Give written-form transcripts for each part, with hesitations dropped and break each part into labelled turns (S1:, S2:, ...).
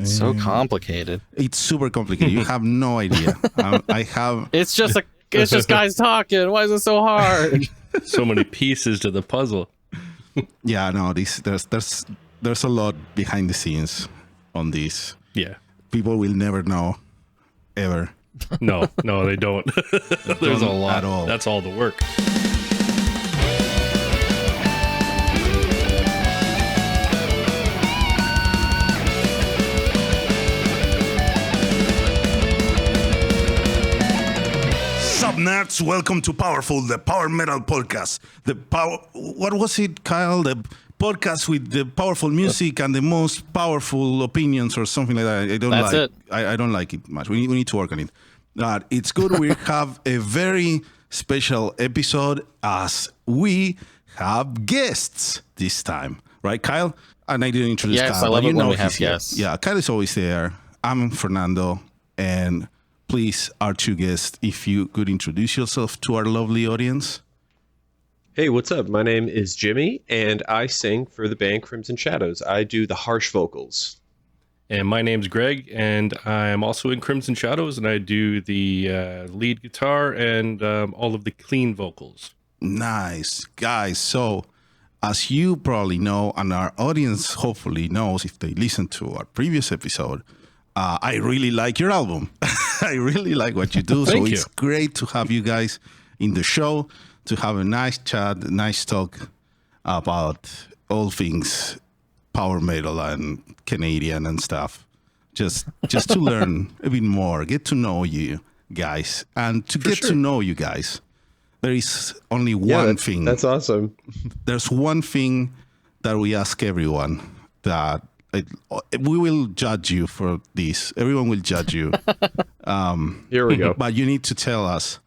S1: It's so complicated.
S2: It's super complicated. You have no idea.
S1: It's just guys talking. Why is it so hard?
S3: So many pieces to the puzzle.
S2: Yeah, no. There's a lot behind the scenes on this.
S3: Yeah.
S2: People will never know, ever.
S3: No, they don't. There's a lot.
S2: At all.
S3: That's all the work.
S2: Sup Nerds, welcome to Powerful, the Power Metal Podcast. What was it, Kyle? The podcast with the powerful music and the most powerful opinions, or something like that. I don't like it much. We need to work on it. It's good. We have a very special episode as we have guests this time, right, Kyle? And I didn't introduce Kyle.
S1: Yes, I love it when we have
S2: here.
S1: guests.
S2: Yeah, Kyle is always there. I'm Fernando, and please, our two guests, if you could introduce yourself to our lovely audience.
S4: Hey, what's up? My name is Jimmy, and I sing for the band Crimson Shadows. I do the harsh vocals.
S3: And my name's Greg, and I'm also in Crimson Shadows, and I do the lead guitar and all of the clean vocals.
S2: Nice, guys. So, as you probably know, and our audience hopefully knows if they listen to our previous episode, I really like your album. I really like what you do.
S3: Thank you.
S2: It's great to have you guys in the show, to have a nice chat, a nice talk about all things power metal and Canadian and stuff. Just to learn a bit more, get to know you guys. And to get to know you guys, there is only one thing.
S4: That's awesome.
S2: There's one thing that we ask everyone, that we will judge you for this. Everyone will judge you.
S4: Here we go.
S2: But you need to tell us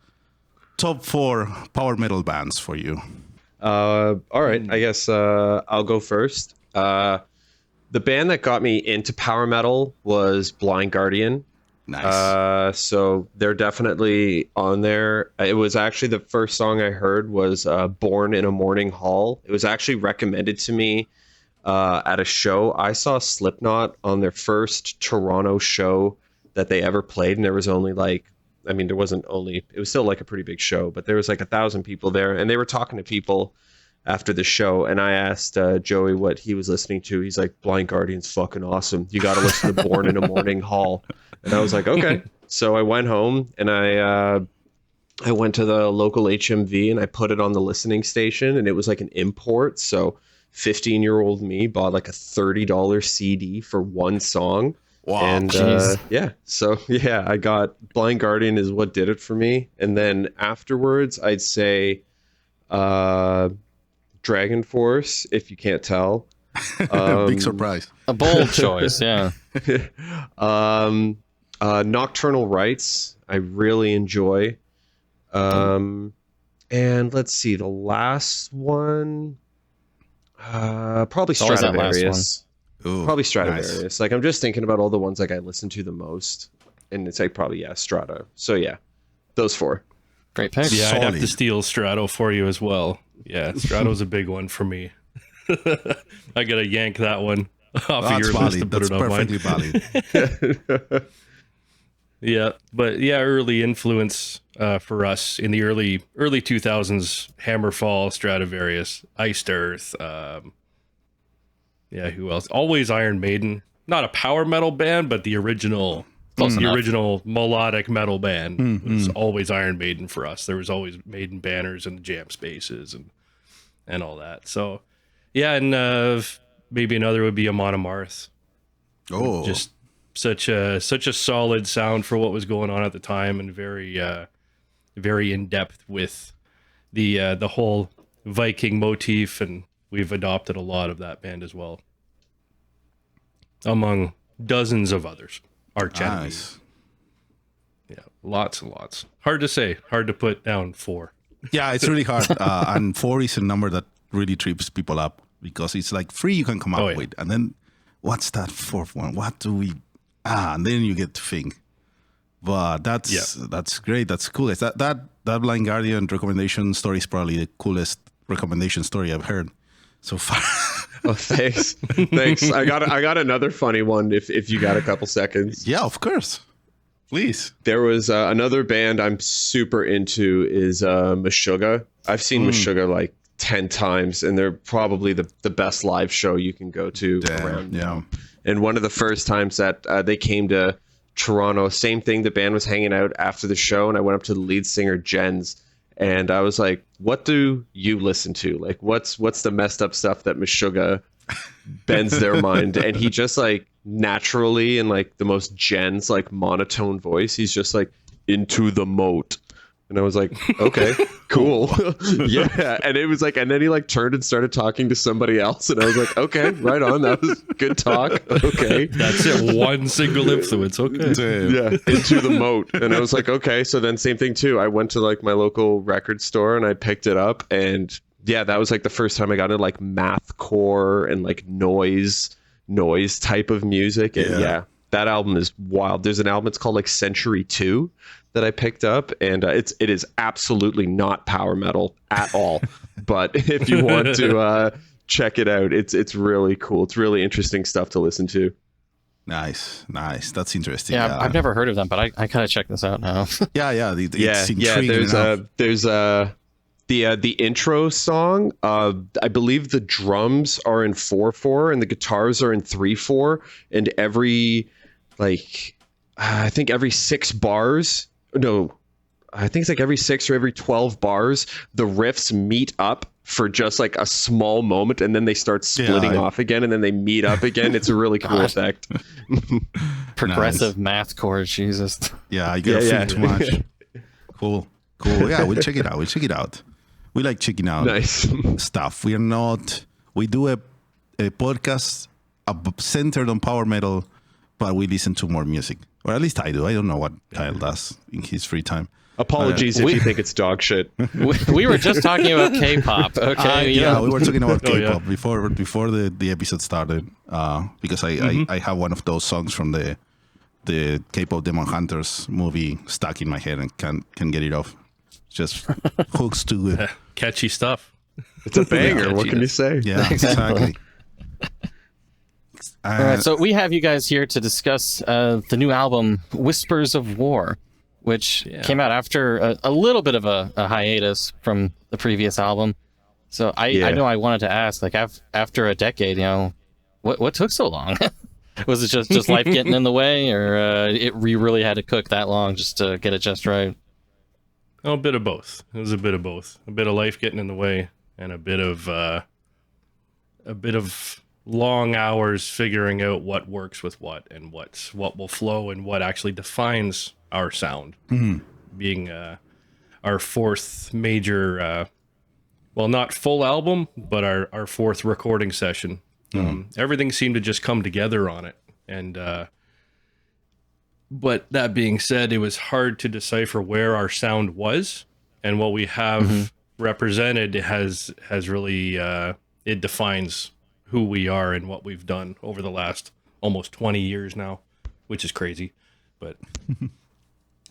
S2: top 4 power metal bands for you.
S4: All right. I guess I'll go first. The band that got me into power metal was Blind Guardian.
S2: Nice.
S4: So they're definitely on there. It was actually the first song I heard was Born in a Morning Hall. It was actually recommended to me at a show. I saw Slipknot on their first Toronto show that they ever played, and there was only it was still like a pretty big show, but there was like 1,000 people there, and they were talking to people after the show, and I asked Joey what he was listening to. He's like, Blind Guardian's fucking awesome. You got to listen to Born in a Morning Hall. And I was like, okay. So I went home, and I went to the local HMV, and I put it on the listening station, and it was like an import. So 15-year-old me bought like a $30 CD for one song.
S2: Wow.
S4: And I got Blind Guardian is what did it for me. And then afterwards, I'd say Dragonforce, if you can't tell.
S2: Big surprise.
S1: A bold choice, yeah.
S4: Nocturnal Rites, I really enjoy. And let's see, the last one, probably Stradivarius.
S2: Ooh,
S4: probably Stradivarius.
S2: Nice.
S4: Like, I'm just thinking about all the ones like I listen to the most, and it's like probably Strata. So yeah, those 4.
S1: Great pick.
S3: Yeah, I'd have
S2: Solid.
S3: to steal Strato for you as well. Yeah, Strato's a big one for me. I gotta yank that one off of your list to put
S2: That's
S3: it on mine.
S2: perfectly valid.
S3: Yeah, but yeah, early influence for us in the early 2000s: Hammerfall, Stradivarius, Iced Earth. Yeah, who else? Always Iron Maiden. Not a power metal band, but the original melodic metal band was always Iron Maiden for us. There was always Maiden banners and jam spaces and all that. So yeah, and maybe another would be Amon Amarth.
S2: Oh,
S3: Just such a solid sound for what was going on at the time, and very in depth with the whole Viking motif, and we've adopted a lot of that band as well, among dozens of others. Arch Enemy.
S2: nice.
S3: Yeah, lots and lots. Hard to say. Hard to put down 4.
S2: Yeah, it's really hard. And 4 is a number that really trips people up, because it's like 3 you can come up with, and then what's that 4th one? What do we? And then you get to think. But that's great. That's cool. It's that Blind Guardian recommendation story is probably the coolest recommendation story I've heard so far.
S4: Oh, thanks. Thanks. I got another funny one if you got a couple seconds.
S2: Yeah, of course. Please.
S4: There was another band I'm super into is Meshuggah. I've seen Meshuggah like 10 times, and they're probably the best live show you can go to around.
S2: Yeah.
S4: And one of the first times that they came to Toronto, same thing, the band was hanging out after the show, and I went up to the lead singer, Jens, and I was like, what do you listen to? Like, what's the messed up stuff that Meshuggah bends their mind? And he just like naturally, in like the most Jens like monotone voice, he's just like, Into the Moat. And I was like, okay, cool. Yeah. And it was like, and then he like turned and started talking to somebody else. And I was like, okay, right on. That was good talk. Okay.
S3: That's it. One single influence. Okay.
S2: Damn.
S4: Yeah. Into the Moat. And I was like, okay. So then same thing too. I went to like my local record store and I picked it up. And yeah, that was like the first time I got into like mathcore and like noise type of music. And yeah, that album is wild. There's an album, it's called like Century 2 that I picked up, and it is absolutely not power metal at all. But if you want to check it out, it's really cool. It's really interesting stuff to listen to.
S2: Nice. That's interesting.
S1: Yeah, I've never heard of them, but I kind of check this out now.
S2: Yeah. It's intriguing
S4: There's the intro song. I believe the drums are in 4/4 and the guitars are in 3/4, and every I think every 6 bars. No, I think it's like every 6 or every 12 bars, the riffs meet up for just like a small moment, and then they start splitting off again, and then they meet up again. It's a really cool effect.
S1: Progressive math chords, Jesus.
S2: Yeah, I get too much. Cool. Yeah, we'll check it out. We like checking out stuff. We do a podcast centered on power metal, but we listen to more music. Or at least I do. I don't know what Kyle does in his free time.
S4: Apologies if you think it's dog shit.
S1: We were just talking about K-pop. Okay.
S2: We were talking about K-pop before the episode started. Because I have one of those songs from the K-pop Demon Hunters movie stuck in my head and can't get it off. Just hooks to it.
S3: Catchy stuff.
S4: It's a banger. What can you say?
S2: Yeah, exactly.
S1: All right, so we have you guys here to discuss the new album, Whispers of War, which came out after a little bit of a hiatus from the previous album. So I know I wanted to ask, like, after a decade, what took so long? Was it just life getting in the way, or we really had to cook that long just to get it just right?
S3: Oh, a bit of both. It was a bit of both. A bit of life getting in the way, and a bit of long hours figuring out what works with what, and what will flow, and what actually defines our sound. Mm-hmm. Being our fourth major, well, not full album, but our fourth recording session. Mm-hmm. Everything seemed to just come together on it, and but that being said, it was hard to decipher where our sound was, and what we have represented has really it defines who we are and what we've done over the last almost 20 years now, which is crazy. But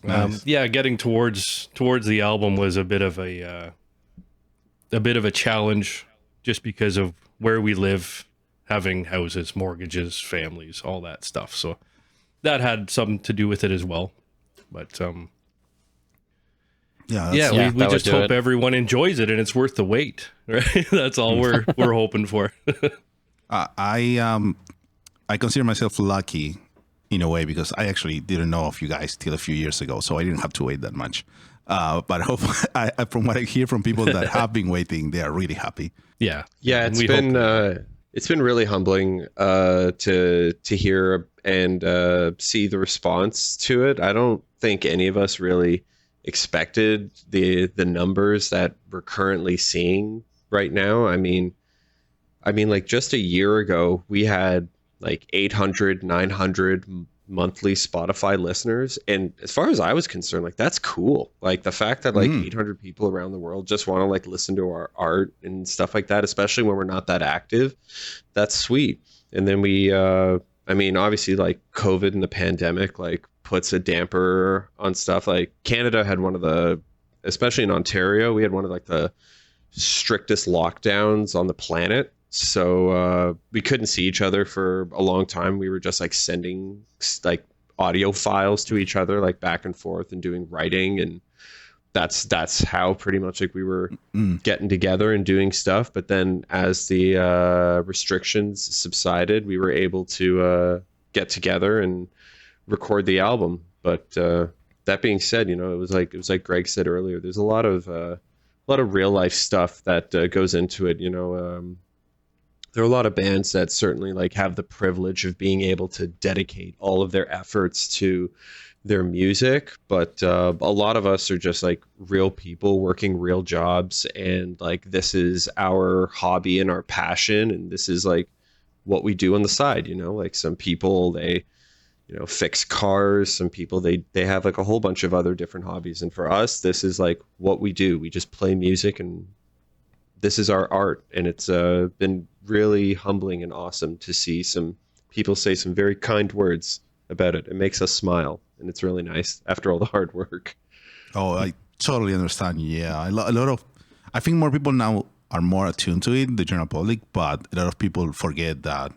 S2: nice.
S3: Getting towards the album was a bit of a challenge, just because of where we live, having houses, mortgages, families, all that stuff. So that had something to do with it as well. But we just hope everyone enjoys it and it's worth the wait, right? That's all we're hoping for.
S2: I consider myself lucky in a way, because I actually didn't know of you guys till a few years ago, so I didn't have to wait that much. But from what I hear from people that have been waiting, they are really happy.
S4: Yeah. It's been really humbling to hear and see the response to it. I don't think any of us really expected the numbers that we're currently seeing right now. I mean, like just a year ago, we had like 800, 900 monthly Spotify listeners. And as far as I was concerned, like, that's cool. Like the fact that like 800 people around the world just want to like listen to our art and stuff like that, especially when we're not that active, that's sweet. And then we, obviously like COVID and the pandemic, like puts a damper on stuff. Like Canada had especially in Ontario, we had one of like the strictest lockdowns on the planet. So we couldn't see each other for a long time. We were just like sending like audio files to each other, like back and forth, and doing writing, and that's how pretty much like we were getting together and doing stuff. But then as the restrictions subsided, we were able to get together and record the album. But that being said, it was like Greg said earlier, there's a lot of real life stuff that goes into it. There are a lot of bands that certainly like have the privilege of being able to dedicate all of their efforts to their music, but a lot of us are just like real people working real jobs, and like this is our hobby and our passion, and this is like what we do on the side. Like some people, they fix cars, some people they have like a whole bunch of other different hobbies, and for us this is like what we do. We just play music, and this is our art, and it's been really humbling and awesome to see some people say some very kind words about it. It makes us smile, and it's really nice after all the hard work.
S2: Oh, I totally understand. Yeah, I think more people now are more attuned to it, the general public, but a lot of people forget that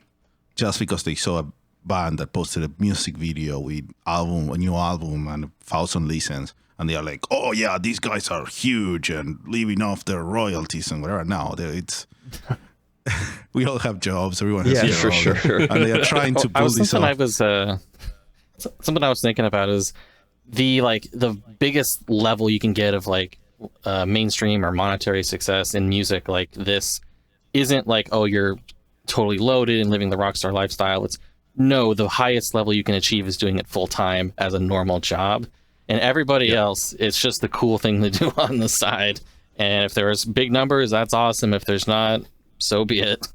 S2: just because they saw a band that posted a music video with a new album and 1,000 listens, and they are like, oh yeah, these guys are huge and living off their royalties and whatever. No, it's we all have jobs. Everyone has jobs,
S4: for sure.
S2: And they are trying to pull this off.
S1: Something I was thinking about is the biggest level you can get of like mainstream or monetary success in music like this isn't like, oh, you're totally loaded and living the rock star lifestyle. It's no, the highest level you can achieve is doing it full time as a normal job. And everybody else, it's just the cool thing to do on the side. And if there's big numbers, that's awesome. If there's not, so be it.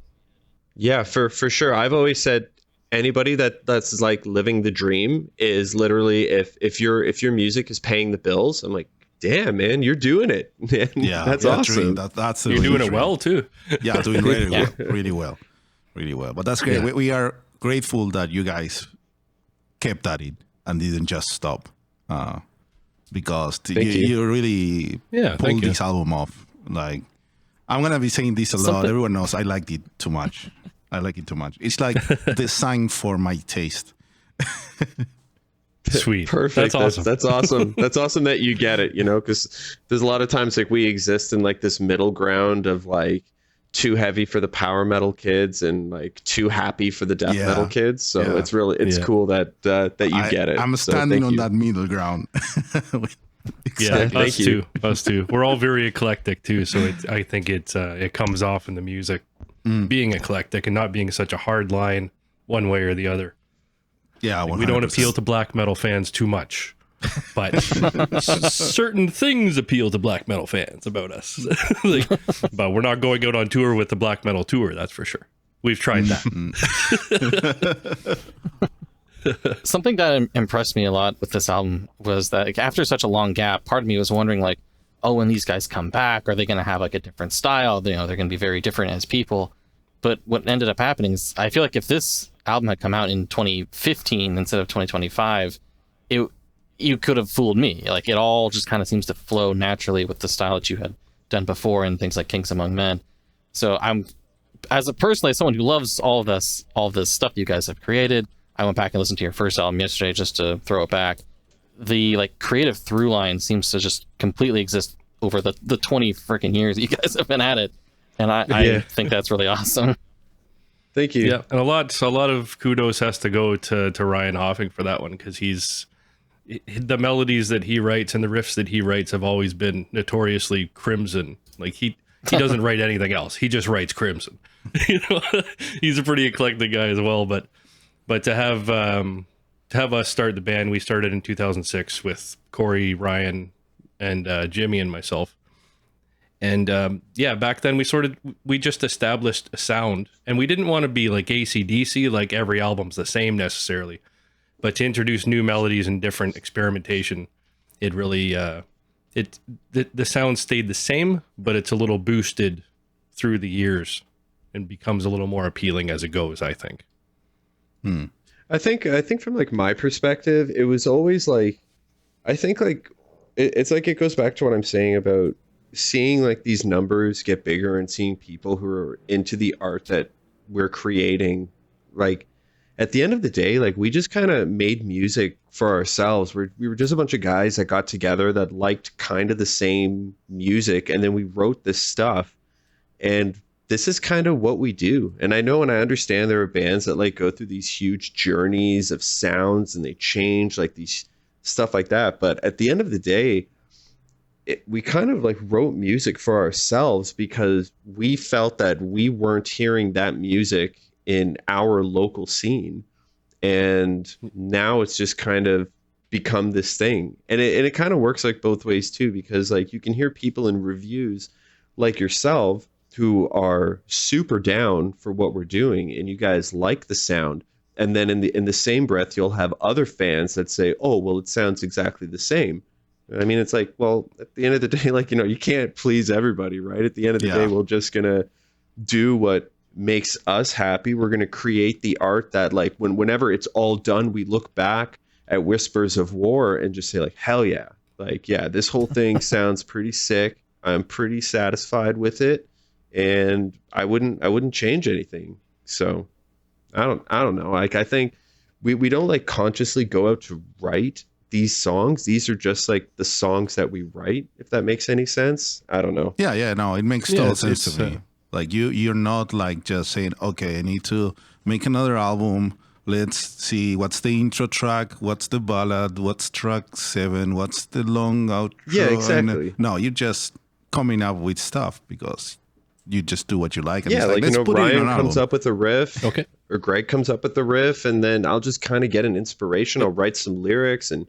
S4: Yeah, for sure. I've always said anybody that's like living the dream is literally if your music is paying the bills, I'm like, damn man, you're doing it. Yeah, that's awesome.
S2: That's
S3: you're doing it well too.
S2: Yeah, doing really well. But that's great.
S3: Yeah.
S2: We are grateful that you guys kept at it and didn't just stop. Because you really pulled this album off. Like, I'm gonna be saying this a lot. Everyone knows I liked it too much. It's like designed for my taste.
S3: Sweet.
S4: Perfect.
S3: That's awesome.
S4: That's awesome. That's awesome that you get it, because there's a lot of times like we exist in like this middle ground of like too heavy for the power metal kids and like too happy for the death metal kids. So it's cool that you get it.
S2: I'm standing on that middle ground.
S3: Exactly. Us too. We're all very eclectic too. So I think it comes off in the music being eclectic and not being such a hard line one way or the other.
S2: Yeah, 100%.
S3: We don't appeal to black metal fans too much, but certain things appeal to black metal fans about us. But we're not going out on tour with the black metal tour, that's for sure. We've tried that.
S1: Something that impressed me a lot with this album was that like, after such a long gap, part of me was wondering like, oh, when these guys come back, are they going to have like a different style? They're going to be very different as people. But what ended up happening is I feel like if this album had come out in 2015 instead of 2025, you could have fooled me. Like it all just kind of seems to flow naturally with the style that you had done before and things like Kings Among Men. So I'm, as someone who loves all of this stuff you guys have created, I went back and listened to your first album yesterday just to throw it back. The like creative through line seems to just completely exist over the 20 freaking years you guys have been at it. And I think that's really awesome.
S4: Thank you.
S3: Yeah, and a lot of kudos has to go to Ryan Hoffing for that one, because the melodies that he writes and the riffs that he writes have always been notoriously Crimson. Like he doesn't write anything else. He just writes Crimson. He's a pretty eclectic guy as well. But to have us start the band, we started in 2006 with Corey, Ryan, and Jimmy and myself. And back then we just established a sound, and we didn't want to be like AC/DC, like every album's the same necessarily, but to introduce new melodies and different experimentation, it really the sound stayed the same, but it's a little boosted through the years and becomes a little more appealing as it goes, I think.
S4: I think from like my perspective, it was always like, I think like it's like it goes back to what I'm saying about seeing like these numbers get bigger and seeing people who are into the art that we're creating, like at the end of the day, like we just kind of made music for ourselves. We were just a bunch of guys that got together that liked kind of the same music, and then we wrote this stuff, and this is kind of what we do. And I know and I understand there are bands that like go through these huge journeys of sounds and they change like these stuff like that, but at the end of the day, we kind of like wrote music for ourselves because we felt that we weren't hearing that music in our local scene, and now it's just kind of become this thing, and it kind of works like both ways too, because like you can hear people in reviews like yourself who are super down for what we're doing and you guys like the sound, and then in the same breath you'll have other fans that say, oh well, it sounds exactly the same. I mean, it's like, well, at the end of the day, like, you know, you can't please everybody, right? At the end of the day, we're just gonna do what makes us happy. We're going to create the art that like whenever it's all done, we look back at Whispers of War and just say like, hell yeah. Like, yeah, this whole thing sounds pretty sick. I'm pretty satisfied with it. And I wouldn't change anything. So I don't know. Like, I think we don't like consciously go out to write these songs. These are just like the songs that we write, if that makes any sense. I don't know.
S2: Yeah, no, it makes total sense to me. Like you're not like just saying, okay, I need to make another album. Let's see what's the intro track, what's the ballad, what's track 7, what's the long outro.
S4: Yeah, exactly.
S2: No, you're just coming up with stuff because you just do what you like. And
S4: yeah, like you know, Ryan comes up with a riff,
S3: okay,
S4: or Greg comes up with the riff, and then I'll just kind of get an inspiration. I'll write some lyrics, and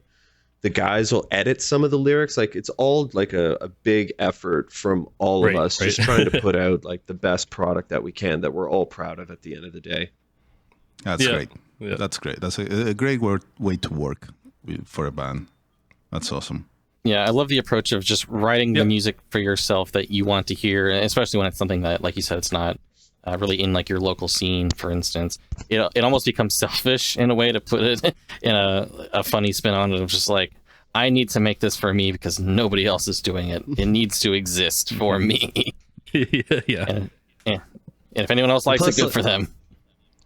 S4: the guys will edit some of the lyrics. Like it's all like a big effort from all of us, just trying to put out like the best product that we can, that we're all proud of at the end of the day.
S2: That's great. Yeah. That's great. That's a great way to work for a band. That's awesome.
S1: Yeah, I love the approach of just writing the music for yourself that you want to hear, especially when it's something that, like you said, it's not really in like your local scene, for instance. It almost becomes selfish in a way, to put it in a funny spin on it, of just like, I need to make this for me because nobody else is doing it. It needs to exist for me. And if anyone else likes it, good for them.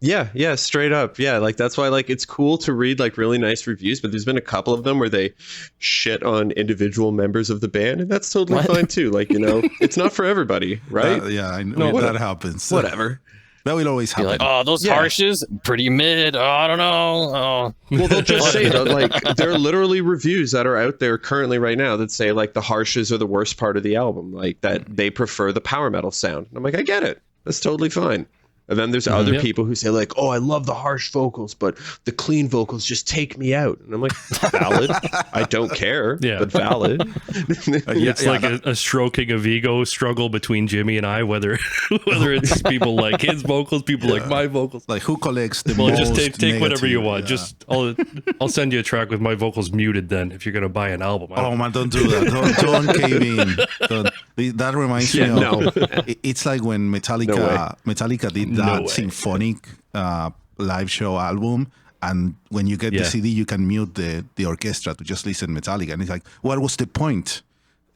S4: Yeah, straight up. Yeah, like that's why like it's cool to read like really nice reviews, but there's been a couple of them where they shit on individual members of the band, and that's totally fine too. Like, you know, it's not for everybody, right?
S2: I know that happens.
S4: Whatever.
S2: That will always happen.
S1: Like, oh, those harshes, pretty mid. Oh, I don't know. Oh.
S4: Well, they'll just say that, like, there are literally reviews that are out there currently right now that say like the harshes are the worst part of the album, like that they prefer the power metal sound. And I'm like, I get it. That's totally fine. And then there's other people who say like, oh, I love the harsh vocals, but the clean vocals just take me out. And I'm like, valid. I don't care, but valid.
S3: It's like a stroking of ego struggle between Jimmy and I, whether it's people like his vocals, people like my vocals.
S2: Like who collects the most
S3: just take
S2: negative,
S3: whatever you want. Just I'll send you a track with my vocals muted then, if you're going to buy an album.
S2: Oh man, don't do that. Don't cave in. That reminds me of, it's like when Metallica did that symphonic live show album, and when you get the CD you can mute the orchestra to just listen Metallica, and it's like, what was the point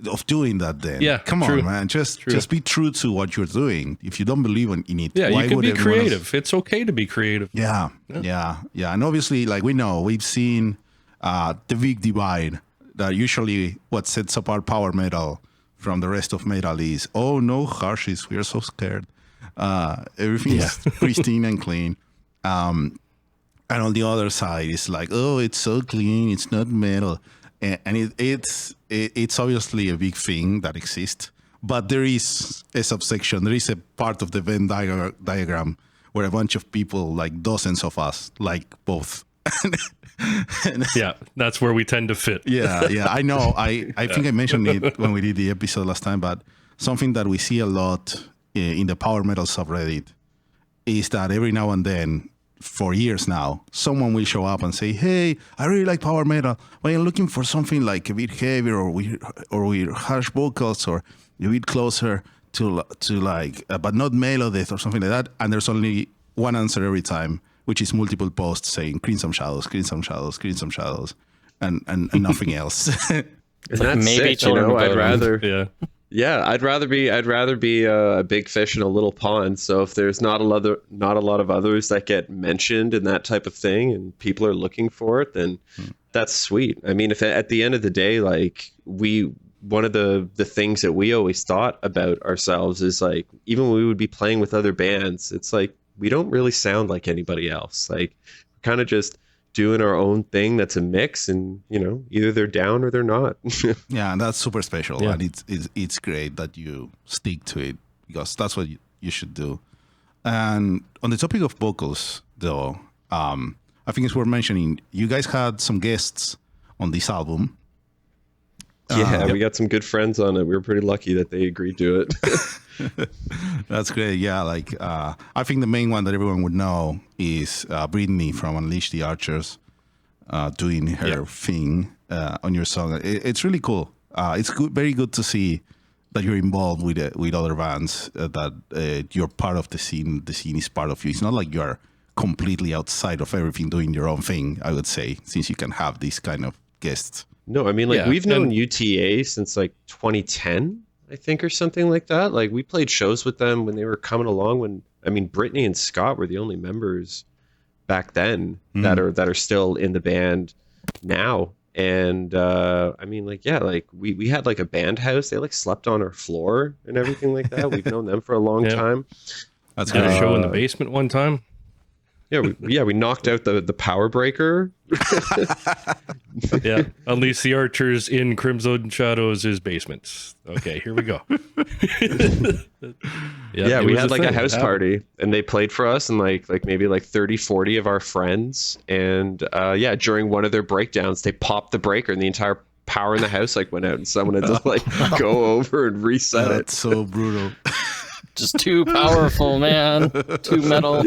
S2: of doing that then? Come on, man, just be true to what you're doing. If you don't believe in it,
S3: why you can be creative. It's okay to be creative.
S2: And obviously, like we've seen the big divide that usually what sets apart power metal from the rest of metal is, oh no harshes, we're so scared. Everything's pristine and clean. And on the other side, it's like, oh, it's so clean, it's not metal. And it's obviously a big thing that exists. But there is a subsection, there is a part of the Venn diagram where a bunch of people, like dozens of us, like both.
S3: That's where we tend to fit.
S2: I know. I think I mentioned it when we did the episode last time, but something that we see a lot in the power metal subreddit is that every now and then, for years now, someone will show up and say, hey, I really like power metal, but I'm looking for something like a bit heavier or with harsh vocals or a bit closer to like, but not Megadeth or something like that. And there's only one answer every time, which is multiple posts saying Crimson Shadows, Crimson Shadows, Crimson Shadows, and nothing else.
S4: And that's maybe sick, you know, I'd rather... Yeah, I'd rather be a big fish in a little pond. So if there's not a lot of others that get mentioned and that type of thing, and people are looking for it, then that's sweet. I mean, if at the end of the day, like one of the things that we always thought about ourselves is like, even when we would be playing with other bands, it's like we don't really sound like anybody else. Like, we're kind of just doing our own thing that's a mix, and either they're down or they're not.
S2: Yeah, and that's super special.
S3: Yeah.
S2: And it's great that you stick to it, because that's what you should do. And on the topic of vocals, though, I think it's worth mentioning, you guys had some guests on this album.
S4: Yeah, we got some good friends on it. We were pretty lucky that they agreed to it.
S2: That's great. Yeah, like I think the main one that everyone would know is Brittany from Unleash the Archers doing her thing on your song. It's really cool. It's good, very good to see that you're involved with other bands, that you're part of the scene. The scene is part of you. It's not like you're completely outside of everything doing your own thing, I would say, since you can have these kind of guests.
S4: No, I mean, like, we've known UTA since like 2010, I think, or something like that. Like, we played shows with them when they were coming along. Brittany and Scott were the only members back then that are still in the band now. And we had like a band house. They like slept on our floor and everything like that. We've known them for a long time.
S2: That's
S3: Did
S2: great.
S3: a show in the basement one time.
S4: We knocked out the power breaker.
S3: Yeah, Unleash the Archers in Crimson Shadows' basement. Okay, here we go.
S4: Yeah, we had like a house party, and they played for us, and like maybe like 30, 40 of our friends. And during one of their breakdowns, they popped the breaker, and the entire power in the house like went out, and someone had to like go over and reset it.
S2: That's so brutal.
S1: Just too powerful, man. Too metal.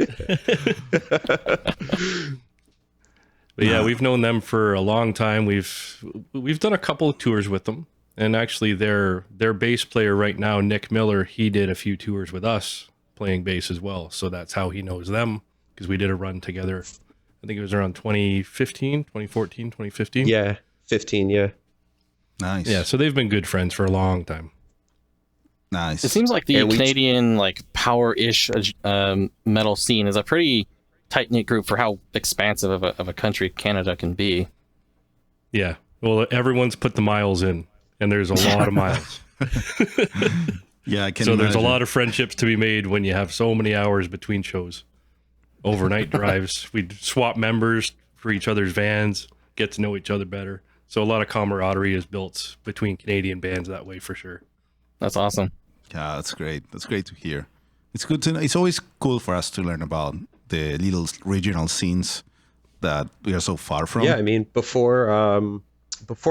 S3: But yeah, we've known them for a long time. We've done a couple of tours with them, and actually their bass player right now, Nick Miller, he did a few tours with us playing bass as well. So that's how he knows them, because we did a run together. I think it was around 2014, 2015.
S4: Yeah, 15. Yeah.
S2: Nice.
S3: Yeah, so they've been good friends for a long time.
S2: Nice.
S1: It seems like the Canadian power-ish metal scene is a pretty tight-knit group for how expansive of a country Canada can be.
S3: Yeah. Well, everyone's put the miles in, and there's a lot of miles.
S2: Yeah, I can
S3: So there's a
S2: imagine.
S3: lot of friendships to be made when you have so many hours between shows. Overnight drives. We'd swap members for each other's vans, get to know each other better. So a lot of camaraderie is built between Canadian bands that way, for sure.
S1: That's awesome.
S2: Yeah, that's great. That's great to hear. It's good to know. It's always cool for us to learn about the little regional scenes that we are so far from.
S4: Yeah, I mean, before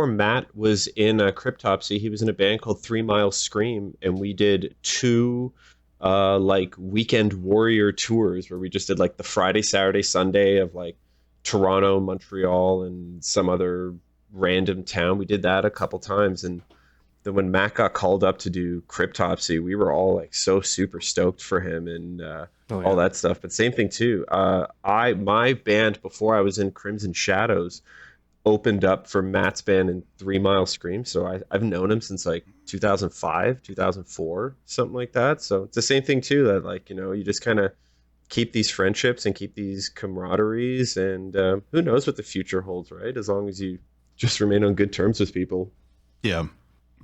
S4: Matt was in Cryptopsy, he was in a band called 3 Mile Scream, and we did 2 weekend warrior tours where we just did like the Friday, Saturday, Sunday of like Toronto, Montreal, and some other random town. We did that a couple times, and then when Matt got called up to do Cryptopsy, we were all like so super stoked for him and all that stuff. But same thing too. My band before I was in Crimson Shadows opened up for Matt's band in 3 Mile Scream. So I've known him since like 2005, 2004, something like that. So it's the same thing too, that like, you just kind of keep these friendships and keep these camaraderies, and who knows what the future holds, right? As long as you just remain on good terms with people.
S2: Yeah.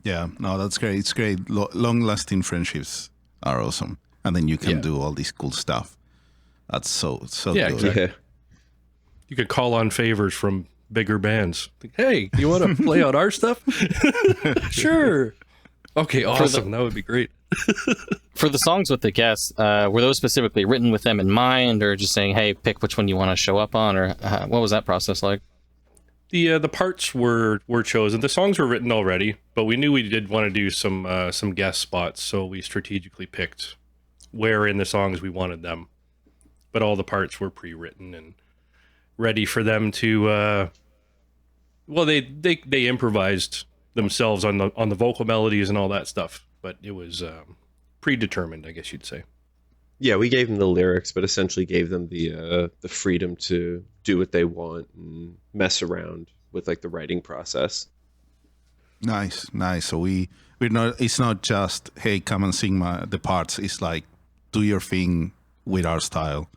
S2: Yeah. No, that's great. It's great. Long-lasting friendships are awesome. And then you can do all this cool stuff. That's so good.
S3: Exactly.
S4: Yeah.
S3: You could call on favors from bigger bands. Like, hey, you want to play on our stuff? Sure. Okay, awesome. That would be great.
S1: For the songs with the guests, were those specifically written with them in mind, or just saying, hey, pick which one you want to show up on, or what was that process like?
S3: The parts were chosen. The songs were written already, but we knew we did want to do some guest spots, so we strategically picked where in the songs we wanted them. But all the parts were pre-written and ready for them to. They improvised themselves on the vocal melodies and all that stuff, but it was predetermined, I guess you'd say.
S4: Yeah, we gave them the lyrics, but essentially gave them the freedom to do what they want and mess around with like the writing process.
S2: Nice. So we're not. It's not just, hey, come and sing the parts. It's like, do your thing with our style,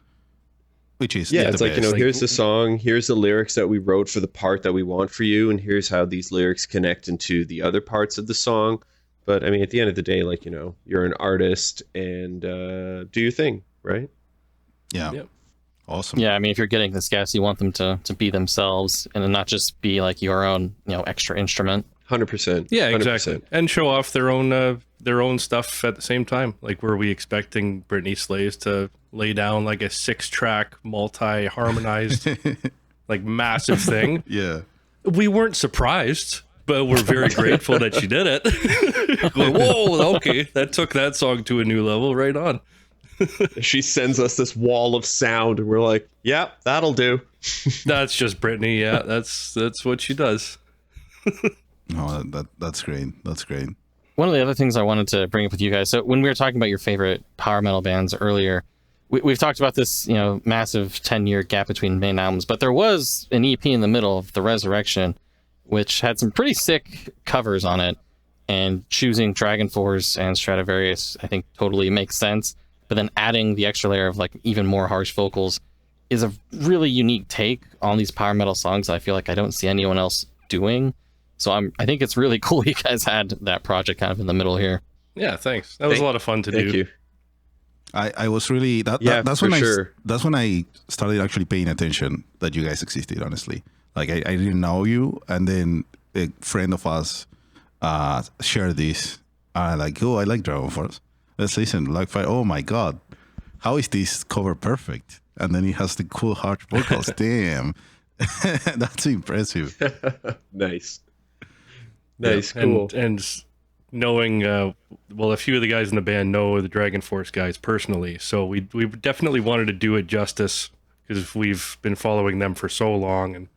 S2: which is
S4: it's like,
S2: best.
S4: here's the song, here's the lyrics that we wrote for the part that we want for you, and here's how these lyrics connect into the other parts of the song. But I mean, at the end of the day, like, you're an artist, and do your thing, right?
S2: Yeah.
S3: Yep.
S2: Awesome.
S1: Yeah, I mean, if you're getting this guest, you want them to be themselves and not just be like your own, extra instrument.
S4: 100%.
S3: Yeah,
S4: 100%.
S3: exactly. And show off their own stuff at the same time. Like, were we expecting Britney Slays to lay down like a 6-track multi-harmonized like massive thing?
S2: Yeah.
S3: We weren't surprised, but we're very grateful that she did it. Going, whoa, okay, that took that song to a new level. Right on.
S4: She sends us this wall of sound, and we're like, "Yeah, that'll do."
S3: That's just Britney. Yeah, that's what she does.
S2: No, that's great. That's great.
S1: One of the other things I wanted to bring up with you guys. So when we were talking about your favorite power metal bands earlier, we've talked about this, massive 10-year gap between main albums, but there was an EP in the middle of The Resurrection, which had some pretty sick covers on it. And choosing Dragonforce and Stradivarius, I think, totally makes sense. But then adding the extra layer of like even more harsh vocals is a really unique take on these power metal songs that I feel like I don't see anyone else doing. So I think it's really cool you guys had that project kind of in the middle here.
S3: Yeah, thanks. That was a lot of fun to do.
S4: Thank you.
S2: I was really that's when I started actually paying attention that you guys existed. Honestly, like I didn't know you, and then a friend of us shared this. Like, oh, I like Dragonforce. Let's listen. Like, oh my god, how is this cover perfect? And then he has the cool harsh vocals. Damn, that's impressive.
S4: Nice,
S3: cool.
S4: cool.
S3: And knowing, a few of the guys in the band know the Dragonforce guys personally, so we definitely wanted to do it justice because we've been following them for so long, and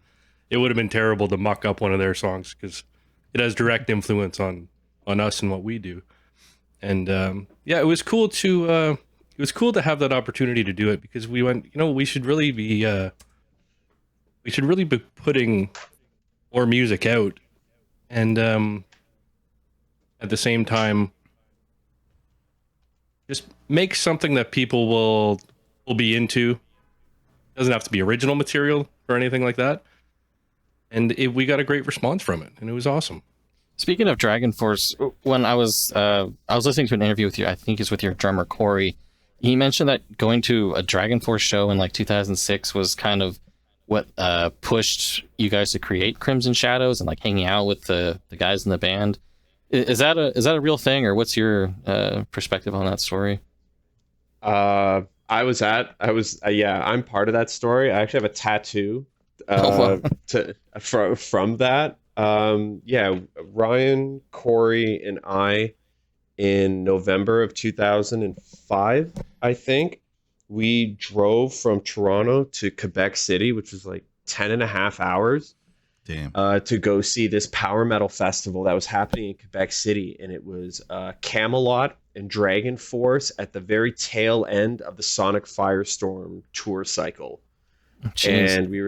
S3: it would have been terrible to muck up one of their songs because it has direct influence on us and what we do. And it was cool to have that opportunity to do it because we went, we should really be putting more music out, and at the same time just make something that people will be into. It doesn't have to be original material or anything like that. And we got a great response from it, and it was awesome. Speaking of Dragonforce, when I was listening to an interview with you, I think it's with your drummer Corey. He mentioned that going to a Dragonforce show in like 2006 was kind of what pushed you guys to create Crimson Shadows and like hanging out with the guys in the band. Is that a real thing, or what's your perspective on that story?
S4: I'm part of that story. I actually have a tattoo from that. Ryan, Corey, and I, in November of 2005, I think, we drove from Toronto to Quebec City, which was like 10 and a half hours.
S2: Damn.
S4: To go see this power metal festival that was happening in Quebec City. And it was Camelot and Dragonforce at the very tail end of the Sonic Firestorm tour cycle.
S1: Jeez.
S4: And we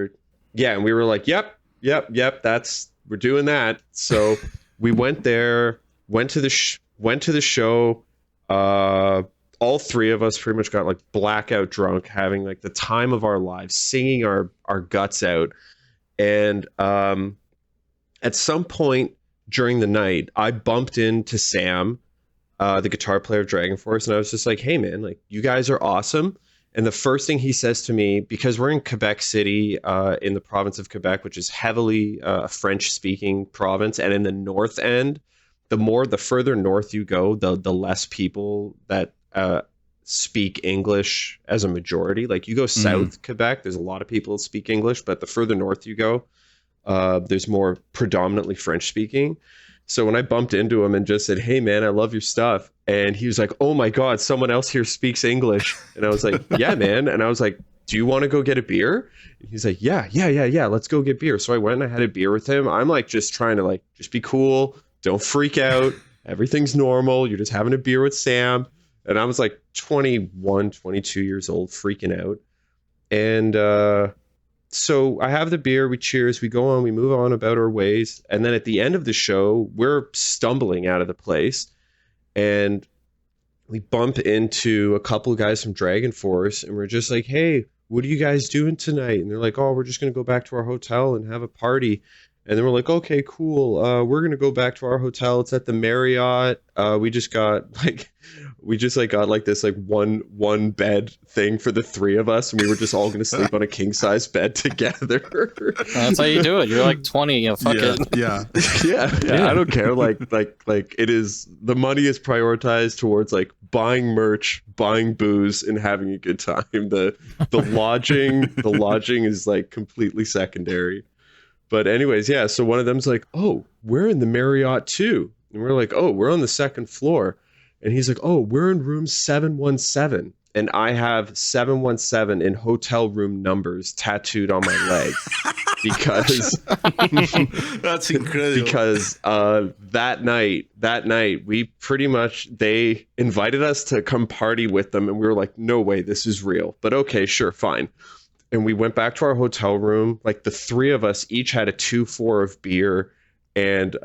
S4: were like, yep, we're doing that. So we went there, went to the show. All three of us pretty much got like blackout drunk, having like the time of our lives, singing our guts out. And at some point during the night, I bumped into Sam, the guitar player of Dragonforce, and I was just like, hey man, like, you guys are awesome. And the first thing he says to me, because we're in Quebec City, in the province of Quebec, which is heavily a French-speaking province, and in the north end, the further north you go, the less people that speak English as a majority. Like, you go south Quebec, there's a lot of people that speak English, but the further north you go, there's more predominantly French-speaking. So when I bumped into him and just said, hey man, I love your stuff, and he was like, oh my God, someone else here speaks English. And I was like, yeah, man. And I was like, do you want to go get a beer? And he's like, yeah, let's go get beer. So I went and I had a beer with him. I'm like, just trying to like, just be cool. Don't freak out. Everything's normal. You're just having a beer with Sam. And I was like 21, 22 years old, freaking out. And so I have the beer, we cheers, we go on, we move on about our ways. And then at the end of the show, we're stumbling out of the place and we bump into a couple of guys from Dragonforce and we're just like, hey, what are you guys doing tonight? And they're like, oh, we're just going to go back to our hotel and have a party. And then we're like, okay, cool. We're going to go back to our hotel. It's at the Marriott. We just got this like one bed thing for the three of us. And we were just all going to sleep on a king size bed together.
S1: That's how you do it. You're like 20, fuck it.
S2: Yeah.
S4: Yeah. I don't care. Like it is, the money is prioritized towards like buying merch, buying booze, and having a good time. The lodging is like completely secondary. But anyways, yeah, so one of them's like, oh, we're in the Marriott too. And we're like, oh, we're on the second floor. And he's like, oh, we're in room 717. And I have 717 in hotel room numbers tattooed on my leg. Because
S2: that's incredible.
S4: Because that night, we pretty much, they invited us to come party with them. And we were like, no way, this is real. But okay, sure, fine. And we went back to our hotel room. Like the three of us each had a 2-4 of beer. And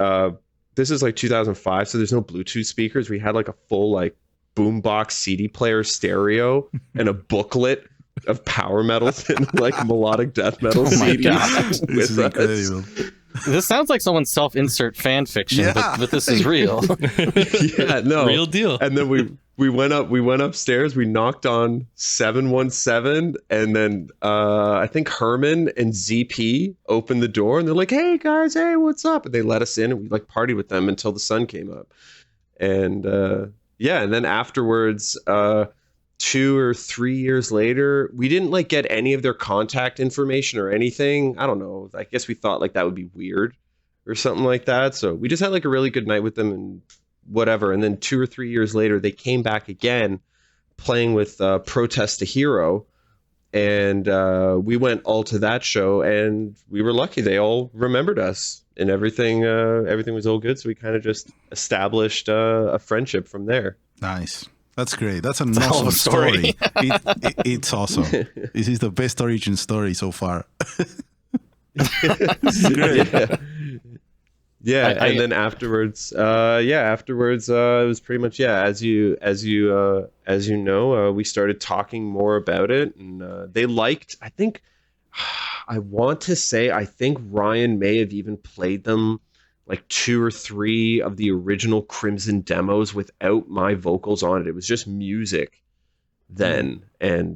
S4: this is like 2005. So there's no Bluetooth speakers. We had like a full like boombox CD player stereo and a booklet of power metal and like melodic death metal CDs
S2: This is incredible.
S1: This sounds like someone's self-insert fan fiction, but this is real.
S4: Yeah, no.
S3: Real deal.
S4: And then we went upstairs, we knocked on 717, and then I think Herman and ZP opened the door and they're like, hey guys, hey, what's up? And they let us in and we like partied with them until the sun came up. And and then afterwards, 2 or 3 years later, we didn't like get any of their contact information or anything. I don't know. I guess we thought like that would be weird or something like that. So we just had like a really good night with them and whatever. And then 2 or 3 years later, they came back again playing with Protest the Hero. And we went all to that show and we were lucky. They all remembered us and everything was all good. So we kind of just established a friendship from there.
S2: Nice. That's great. That's an awesome story. It's awesome. This is the best origin story so far.
S4: Great. Yeah, and then afterwards, it was pretty much as you know, we started talking more about it, and they liked. I think Ryan may have even played them like 2 or 3 of the original Crimson demos without my vocals on it. It was just music then, and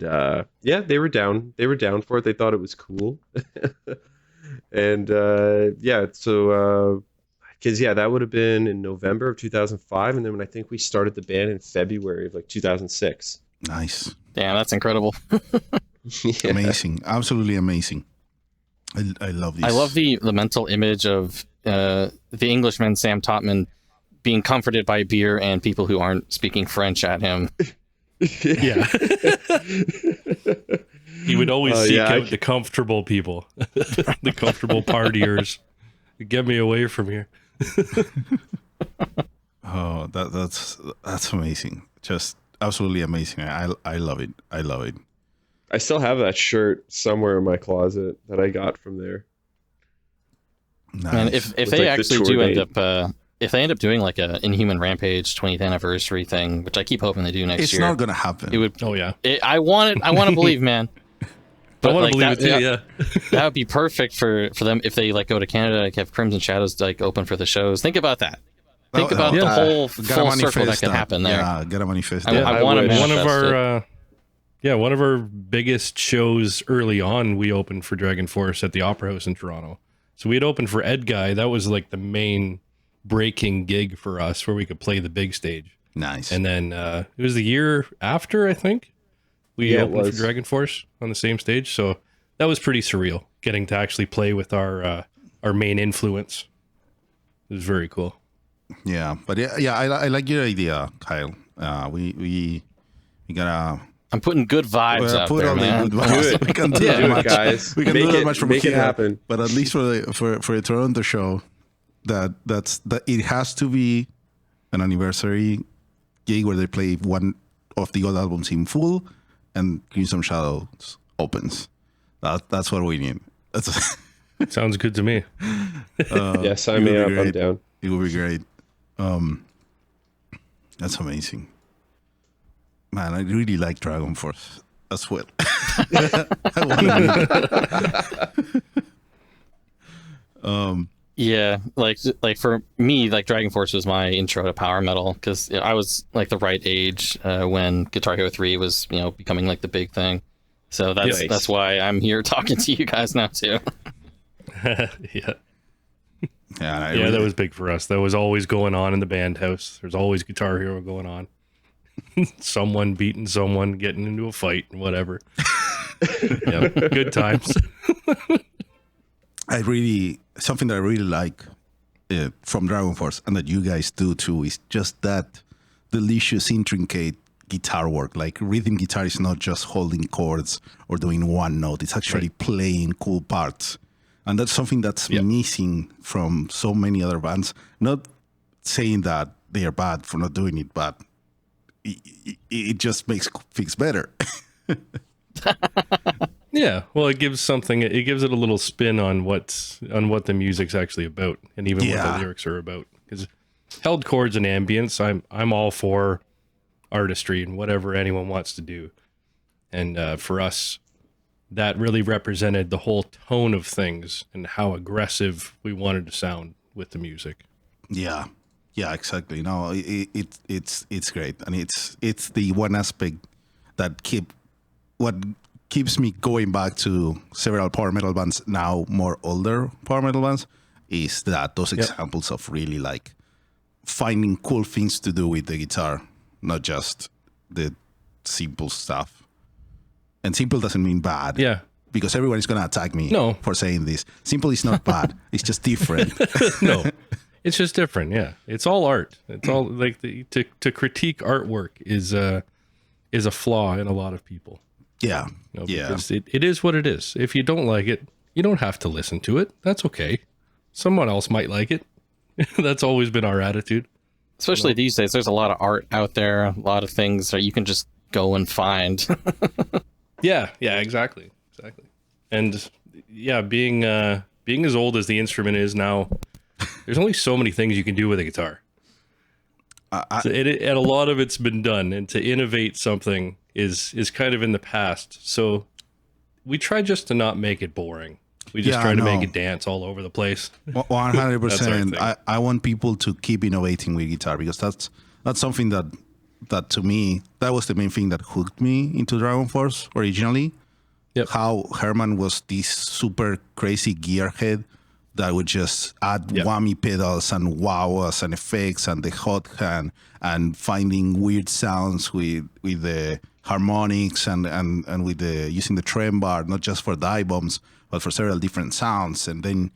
S4: they were down. They were down for it. They thought it was cool, and because that would have been in November of 2005, and then when I think we started the band in February of like 2006.
S2: Nice.
S1: Damn, that's incredible.
S2: Yeah. Amazing, absolutely amazing. I love these.
S1: I love the mental image of the Englishman Sam Totman being comforted by beer and people who aren't speaking French at him.
S3: Yeah. He would always seek out the comfortable people, the comfortable partiers. Get me away from here.
S2: Oh, that's amazing. Just absolutely amazing. I love it. I love it.
S4: I still have that shirt somewhere in my closet that I got from there.
S2: Nice.
S1: And if they actually do end up if they end up doing like a Inhuman Rampage 20th anniversary thing, which I keep hoping they do next year,
S2: it's not gonna happen.
S1: It would.
S3: Oh yeah.
S1: I want to believe, man.
S3: But I want to believe it too. Yeah.
S1: That would be perfect for them if they like go to Canada, like have Crimson Shadows like open for the shows. Think about that. Think about the whole full circle that could happen there.
S2: Yeah, gotta manifest.
S1: I want to manifest
S3: one of our biggest shows early on, we opened for Dragonforce at the Opera House in Toronto. So we had opened for Ed Guy. That was like the main breaking gig for us where we could play the big stage.
S2: Nice.
S3: And then it was the year after, I think, we opened for Dragonforce on the same stage. So that was pretty surreal, getting to actually play with our main influence. It was very cool.
S2: Yeah, but I like your idea, Kyle. We gotta.
S1: I'm putting good vibes out there, man.
S2: Good vibes. We can do that much,
S4: guys.
S2: We can do that much from
S4: make
S2: here,
S4: it happen.
S2: But at least for a Toronto show, that it has to be an anniversary gig where they play one of the old albums in full, and Crimson Shadows opens. That's what we need. That's
S3: Sounds good to me.
S4: Yeah, sign me up. I'm down.
S2: It would be great. That's amazing. Man, I really like Dragonforce as well. I want to
S1: Yeah, like for me, like Dragonforce was my intro to power metal because I was like the right age when Guitar Hero 3 was becoming like the big thing. So that's why I'm here talking to you guys now too.
S3: Yeah.
S2: Yeah,
S3: That was big for us. That was always going on in the band house. There's always Guitar Hero going on. Someone beating someone, getting into a fight, and whatever. Yeah, good times.
S2: Something that I really like from Dragonforce, and that you guys do too, is just that delicious, intricate guitar work. Like rhythm guitar is not just holding chords or doing one note; it's actually playing cool parts, and that's something that's missing from so many other bands. Not saying that they are bad for not doing it, but it just makes things better.
S3: Yeah, well, it gives it a little spin on what the music's actually about, and even what the lyrics are about. Because held chords and ambience, I'm all for artistry and whatever anyone wants to do, and for us, that really represented the whole tone of things and how aggressive we wanted to sound with the music.
S2: Yeah, exactly. No, it's great, and it's the one aspect that keeps me going back to several power metal bands now, more older power metal bands, is that those examples of really like finding cool things to do with the guitar, not just the simple stuff. And simple doesn't mean bad.
S3: Yeah.
S2: Because everyone is going to attack me for saying this. Simple is not bad. It's just different.
S3: No, it's just different. Yeah. It's all art. It's all like to critique artwork is a flaw in a lot of people.
S2: Yeah.
S3: Because it is what it is. If you don't like it, you don't have to listen to it. That's okay. Someone else might like it. That's always been our attitude.
S1: Especially these days, there's a lot of art out there, a lot of things that you can just go and find.
S3: Yeah, exactly. And yeah, being as old as the instrument is now, there's only so many things you can do with a guitar. And a lot of it's been done, and to innovate something is kind of in the past. So we try just to not make it boring. We just try to make it dance all over the place.
S2: 100%. I want people to keep innovating with guitar, because that's something that to me, that was the main thing that hooked me into Dragonforce originally.
S3: Yep.
S2: How Herman was this super crazy gearhead that would just add whammy pedals and wah-wahs and effects and the hot hand and finding weird sounds with the harmonics and with the using the trem bar, not just for dive bombs, but for several different sounds. And then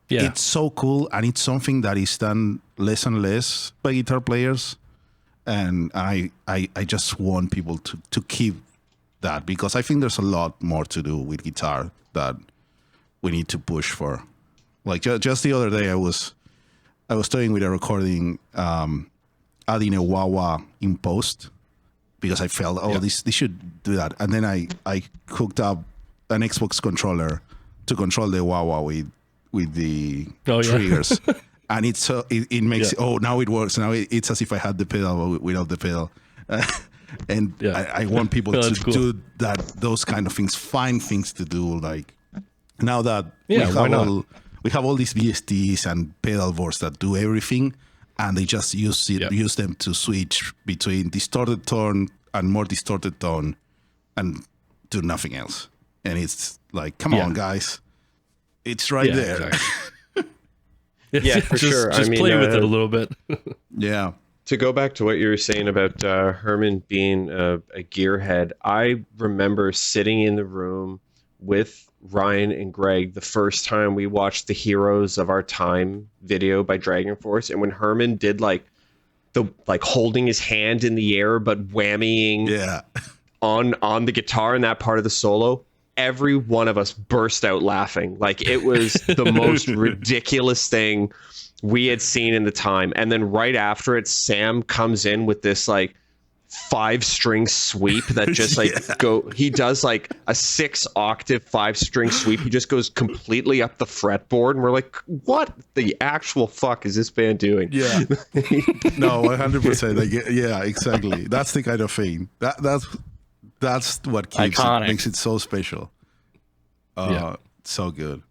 S2: it's so cool, and it's something that is done less and less by guitar players. And I just want people to keep that, because I think there's a lot more to do with guitar that we need to push for. Like just the other day, I was toying with a recording, adding a wah-wah in post, because I felt, this should do that. And then I hooked up an Xbox controller to control the wah-wah with the triggers. And it makes now it works. Now it's as if I had the pedal without the pedal. I want people to do that, those kind of things, find things to do. Like now that we have all these VSTs and pedal boards that do everything, and they just use them to switch between distorted tone and more distorted tone and do nothing else. And it's like, come on, guys. It's right there.
S4: Exactly. Yeah, for sure.
S3: Just play with it a little bit.
S2: Yeah.
S4: To go back to what you were saying about Herman being a gearhead, I remember sitting in the room with Ryan and Greg the first time we watched the Heroes of Our Time video by Dragonforce, and when Herman did like holding his hand in the air but whammying on the guitar in that part of the solo, every one of us burst out laughing. Like it was the most ridiculous thing we had seen in the time. And then right after it, Sam comes in with this like 5-string sweep that just like he does like a 6-octave 5-string sweep. He just goes completely up the fretboard, and we're like, what the actual fuck is this band doing?
S2: Yeah. No, 100%. Like, yeah, exactly. That's the kind of thing. That's what keeps it, makes it so special. So good.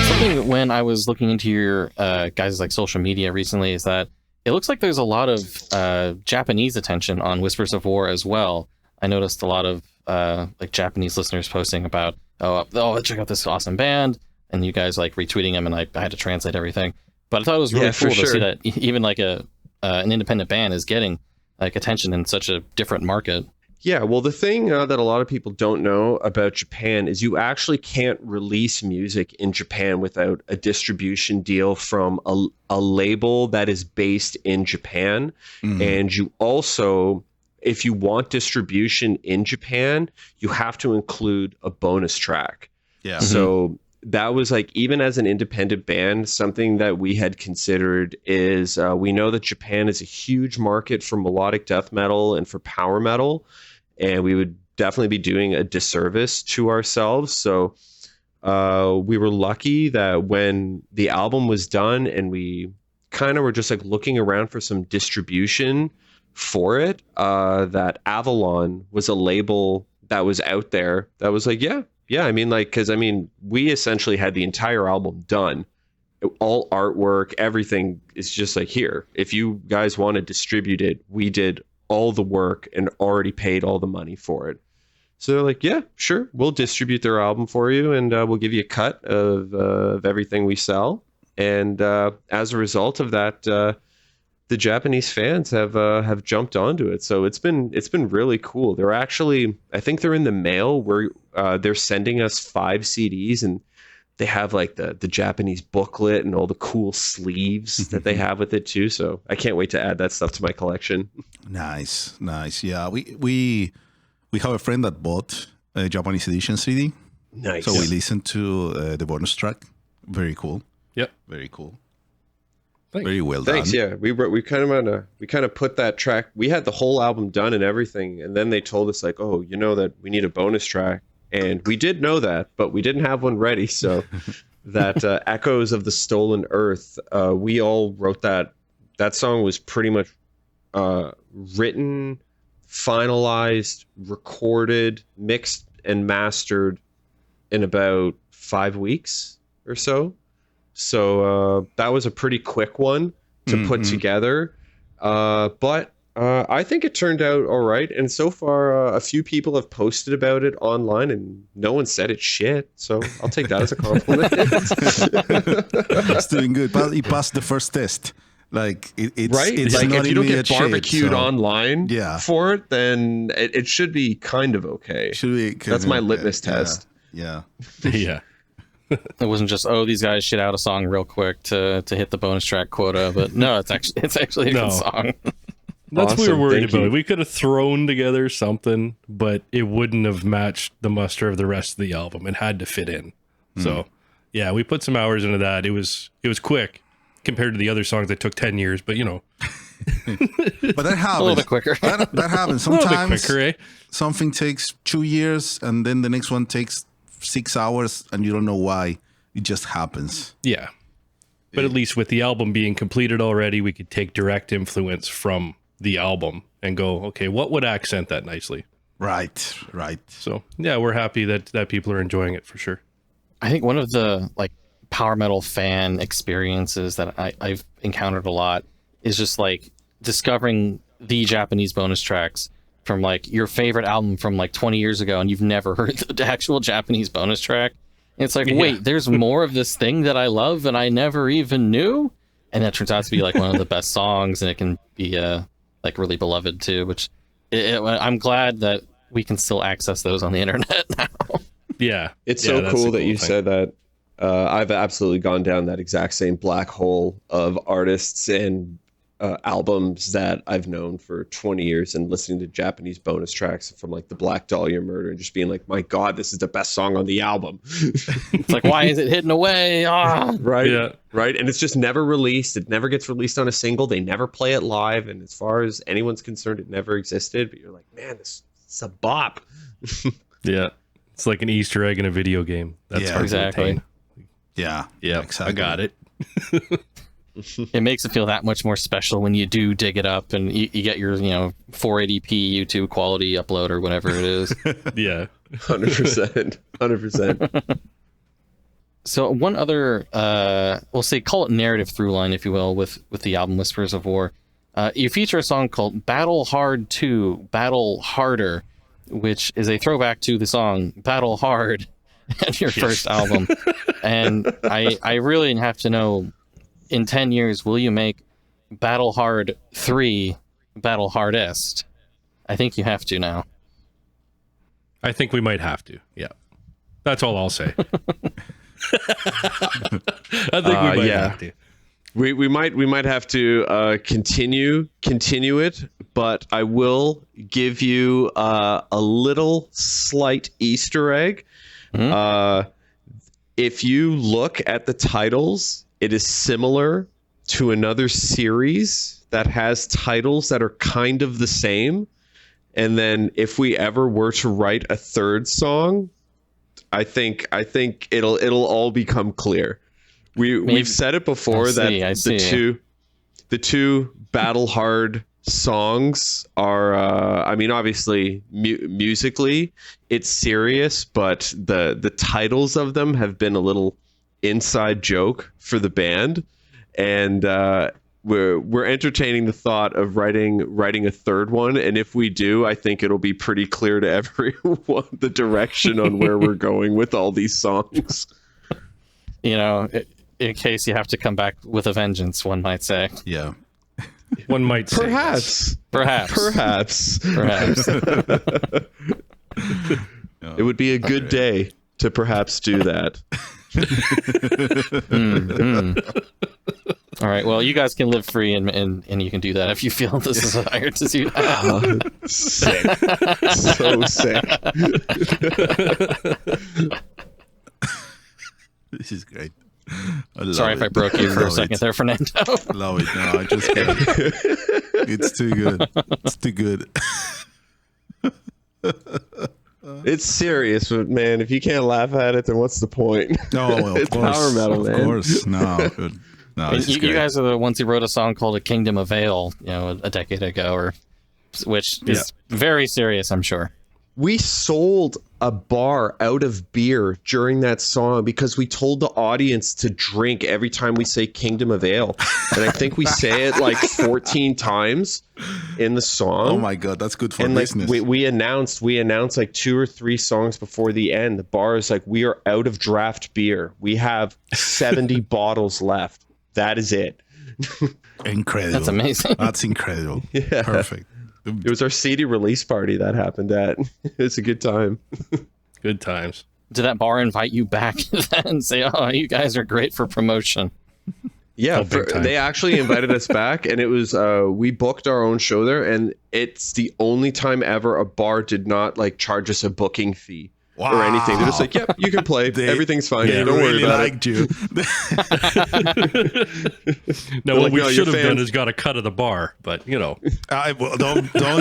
S1: Something when I was looking into your guys' like social media recently is that it looks like there's a lot of Japanese attention on Whispers of War as well. I noticed a lot of like Japanese listeners posting about, oh, check out this awesome band, and you guys like retweeting them, and I had to translate everything. But I thought it was really cool to see that even like an independent band is getting like attention in such a different market.
S4: Yeah, well, the thing that a lot of people don't know about Japan is you actually can't release music in Japan without a distribution deal from a label that is based in Japan. Mm-hmm. And you also, if you want distribution in Japan, you have to include a bonus track. Yeah. So that was like, even as an independent band, something that we had considered is we know that Japan is a huge market for melodic death metal and for power metal. And we would definitely be doing a disservice to ourselves. So we were lucky that when the album was done and we kind of were just like looking around for some distribution for it, that Avalon was a label that was out there that was like, yeah. I mean, like, because I mean, we essentially had the entire album done. All artwork, everything is just like, here, if you guys want to distribute it, we did all the work and already paid all the money for it. So they're like, yeah, sure, we'll distribute their album for you, and we'll give you a cut of everything we sell. And as a result of that, the Japanese fans have jumped onto it. So it's been really cool. They're actually, I think they're in the mail where they're sending us 5 CDs, and they have like the Japanese booklet and all the cool sleeves that they have with it too. So I can't wait to add that stuff to my collection.
S2: Nice. Yeah, we have a friend that bought a Japanese edition CD.
S4: Nice.
S2: So we listened to the bonus track. Very cool.
S3: Yep.
S2: Very cool.
S3: Thanks.
S2: Very well done.
S4: Thanks. Yeah, we kind of put that track. We had the whole album done and everything, and then they told us like, oh, you know that we need a bonus track. And we did know that, but we didn't have one ready. So that Echoes of the Stolen Earth, we all wrote that. That song was pretty much written, finalized, recorded, mixed, and mastered in about 5 weeks or so. So that was a pretty quick one to put together. But I think it turned out all right. And so far, a few people have posted about it online, and no one said it's shit. So I'll take that as a compliment.
S2: It's doing good. But it passed the first test. Like it's
S4: right.
S2: It's
S4: like
S2: not
S4: if you don't get
S2: shape,
S4: barbecued
S2: so,
S4: online for it, then it should be kind of okay. That's my litmus test.
S2: Yeah.
S3: Yeah.
S1: It wasn't just, these guys shit out a song real quick to hit the bonus track quota, but no, it's actually a good song.
S3: That's
S4: awesome.
S3: what we were worried
S4: Thank
S3: about.
S4: you.
S3: We could have thrown together something, but it wouldn't have matched the muster of the rest of the album. It had to fit in. So, yeah, we put some hours into that. It was quick compared to the other songs that took 10 years, but you know.
S2: But that happens.
S1: A little bit quicker.
S2: That happens.
S3: A little
S2: Sometimes
S3: bit quicker, eh?
S2: something takes 2 years, and then the next one takes 6 hours, and you don't know why. It just happens.
S3: Yeah. But at least with the album being completed already, we could take direct influence from the album and go, okay, what would accent that nicely?
S2: Right.
S3: So, yeah, we're happy that people are enjoying it for sure.
S1: I think one of the like power metal fan experiences that I've encountered a lot is just like discovering the Japanese bonus tracks from like your favorite album from like 20 years ago, and you've never heard the actual Japanese bonus track. And it's like, wait, there's more of this thing that I love and I never even knew. And that turns out to be like one of the best songs, and it can be like really beloved too, which I'm glad that we can still access those on the internet now.
S3: Yeah.
S4: It's so cool that you said that. I've absolutely gone down that exact same black hole of artists and albums that I've known for 20 years and listening to Japanese bonus tracks from like the Black Dahlia Murder and just being like, my God, this is the best song on the album.
S1: It's like, why is it hidden away?
S4: Right.
S3: Yeah.
S4: Right. And it's just never released. It never gets released on a single. They never play it live. And as far as anyone's concerned, it never existed. But you're like, man, this is a bop.
S3: Yeah. It's like an Easter egg in a video game. That's hard to obtain.
S2: Yeah.
S3: Yeah.
S2: Exactly.
S3: I got it.
S1: It makes it feel that much more special when you do dig it up and you get your 480p YouTube quality upload or whatever it is.
S3: Yeah.
S4: 100%. 100%.
S1: So one other, we'll say, call it narrative through line, if you will, with the album Whispers of War. You feature a song called Battle Hard 2, Battle Harder, which is a throwback to the song Battle Hard at your first album. And I really have to know, in 10 years, will you make Battle Hard 3 Battle Hardest? I think you have to now.
S3: I think we might have to. Yeah. That's all I'll say. I think we might have to.
S4: We might have to continue it, but I will give you a little slight Easter egg. Mm-hmm. If you look at the titles, it is similar to another series that has titles that are kind of the same. And then if we ever were to write a third song, I think it'll all become clear. We've said it before the two Battle Hard songs are obviously musically it's serious, but the titles of them have been a little inside joke for the band, and we're entertaining the thought of writing a third one, and if we do, I think it'll be pretty clear to everyone the direction on where we're going with all these songs.
S1: In case you have to come back with a vengeance, one might say.
S2: Yeah.
S3: One might say.
S1: Perhaps.
S4: It would be a good day to perhaps do that.
S1: All right. Well, you guys can live free and you can do that if you feel this is higher to do that.
S4: Sick. So sick.
S2: This is great.
S1: Sorry if I broke you for a second there, Fernando.
S2: Love it. No, I just can't. It's too good. It's too good.
S4: It's serious, but man, if you can't laugh at it, then what's the point?
S2: No,
S4: it's power metal, man.
S2: Of course. No, good. No,
S1: you guys are the ones who wrote a song called "A Kingdom of Ale," a decade ago, which is very serious, I'm sure.
S4: We sold a bar out of beer during that song because we told the audience to drink every time we say Kingdom of Ale. And I think we say it like 14 times in the song.
S2: Oh my God, that's good for
S4: business.
S2: And
S4: we announced like 2 or 3 songs before the end. The bar is like, we are out of draft beer. We have 70 bottles left. That is it.
S2: Incredible.
S1: That's amazing.
S2: That's incredible.
S4: Yeah.
S2: Perfect.
S4: It was our CD release party that happened at. It's a good time.
S3: Good times.
S1: Did that bar invite you back and say, "Oh, you guys are great for promotion"?
S4: Yeah, they actually invited us back, and it was we booked our own show there, and it's the only time ever a bar did not like charge us a booking fee. Wow. Or anything. They're just like, yep, you can play. Everything's fine.
S2: They
S4: don't
S2: really
S4: worry about
S2: liked
S4: it.
S2: You.
S3: No, what we should have done is got a cut of the bar, but don't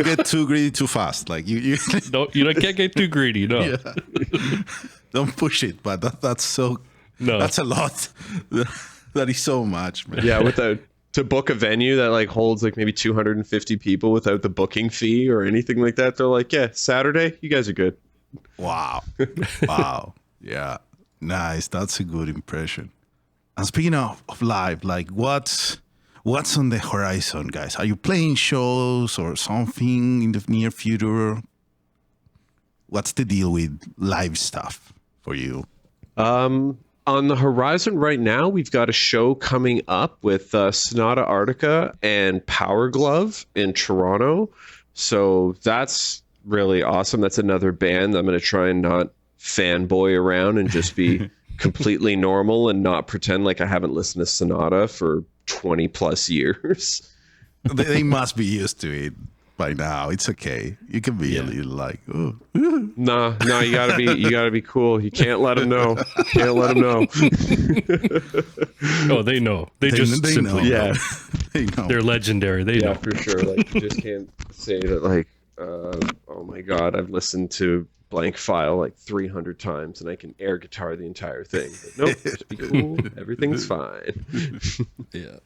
S2: get too greedy too fast. Like you
S3: can't get too greedy. No,
S2: yeah. Don't push it. But that's a lot. That is so much, man.
S4: Yeah, to book a venue that like holds like maybe 250 people without the booking fee or anything like that, they're like, yeah, Saturday, you guys are good.
S2: Wow. Yeah. Nice. That's a good impression. And speaking of live, like what's on the horizon, guys? Are you playing shows or something in the near future? What's the deal with live stuff for you?
S4: On the horizon right now, we've got a show coming up with Sonata Arctica and Power Glove in Toronto. So that's really awesome. That's another band I'm going to try and not fanboy around and just be completely normal and not pretend like I haven't listened to Sonata for 20 plus years.
S2: They must be used to it by now. It's okay. You can be a little like, oh.
S4: No, you gotta be cool. You can't let them know.
S3: Oh, they know. They simply
S2: know.
S3: know.
S2: They know.
S3: They're legendary. They know
S4: for sure. Like, you just can't say that. Like, oh my God, I've listened to blank file like 300 times and I can air guitar the entire thing. But nope, just be cool. Everything's fine.
S3: Yeah.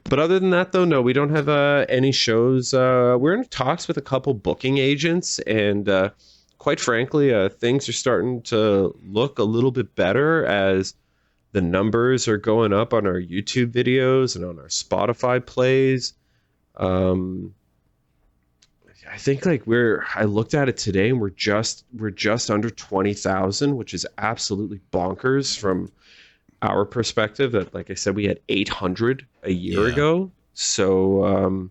S4: But other than that, though, no, we don't have any shows. We're in talks with a couple booking agents, and quite frankly, things are starting to look a little bit better as the numbers are going up on our YouTube videos and on our Spotify plays. I think like I looked at it today and we're just under 20,000, which is absolutely bonkers from our perspective. That, like I said, we had 800 a year ago. So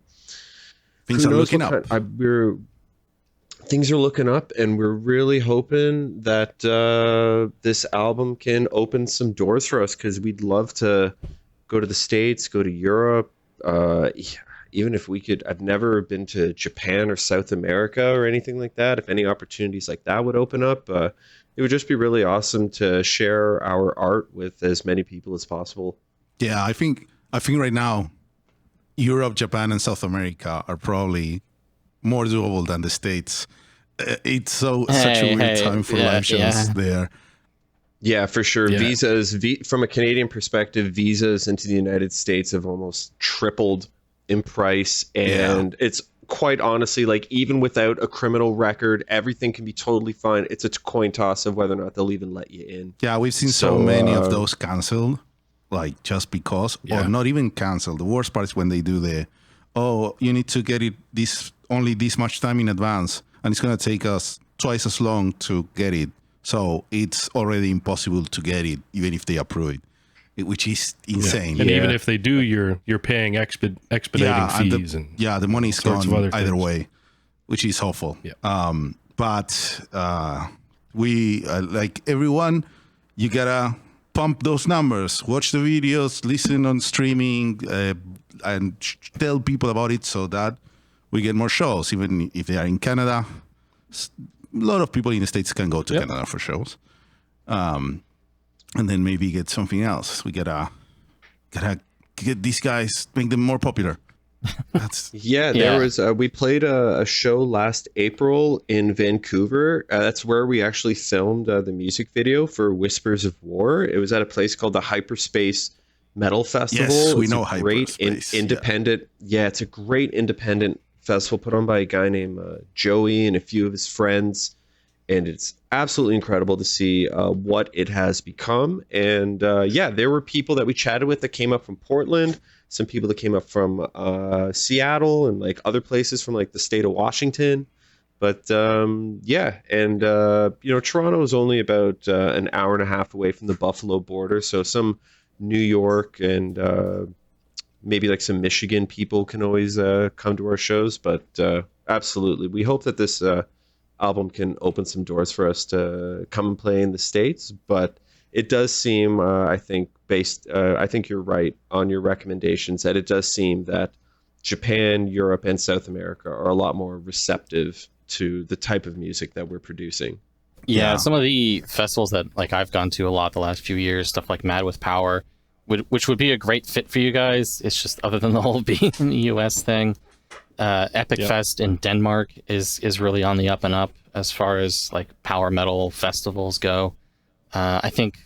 S2: things are looking up.
S4: Things are looking up, and we're really hoping that this album can open some doors for us, because we'd love to go to the States, go to Europe. Even if we could, I've never been to Japan or South America or anything like that. If any opportunities like that would open up, it would just be really awesome to share our art with as many people as possible.
S2: Yeah, I think right now, Europe, Japan, and South America are probably more doable than the States. It's such a weird time for live shows there.
S4: Yeah, for sure.
S3: Yeah.
S4: Visas, from a Canadian perspective, visas into the United States have almost tripled in price, and it's quite honestly, like, even without a criminal record, everything can be totally fine. It's a coin toss of whether or not they'll even let you in.
S2: Yeah, we've seen so many of those canceled, like just because, or not even canceled. The worst part is when they do you need to get it only this much time in advance, and it's going to take us twice as long to get it. So it's already impossible to get it, even if they approve it, which is insane.
S3: And even if they do, you're paying expediting fees.
S2: The money's gone either way, which is awful.
S3: Yeah.
S2: But we, like everyone, you got to pump those numbers, watch the videos, listen on streaming, and tell people about it so that we get more shows, even if they are in Canada. A lot of people in the States can go to Canada for shows. And then maybe get something else. We gotta get these guys, make them more popular.
S4: There was we played a show last April in Vancouver. That's where we actually filmed the music video for Whispers of War. It was at a place called the Hyperspace Metal Festival.
S2: Yes, we
S4: it's
S2: know
S4: a great
S2: Hyperspace.
S4: Independent. Yeah, it's a great independent festival put on by a guy named Joey and a few of his friends. And it's absolutely incredible to see what it has become. And there were people that we chatted with that came up from Portland, some people that came up from Seattle and like other places from like the state of Washington. But Toronto is only about an hour and a half away from the Buffalo border. So some New York and maybe like some Michigan people can always come to our shows. But absolutely, we hope that this album can open some doors for us to come and play in the States. But it does seem, I think you're right on your recommendations, that it does seem that Japan, Europe, and South America are a lot more receptive to the type of music that we're producing.
S1: Yeah, some of the festivals that like I've gone to a lot the last few years, stuff like Mad with Power, which would be a great fit for you guys. It's just, other than the whole being in the US thing, Epic Fest in Denmark is really on the up and up as far as like power metal festivals go. I think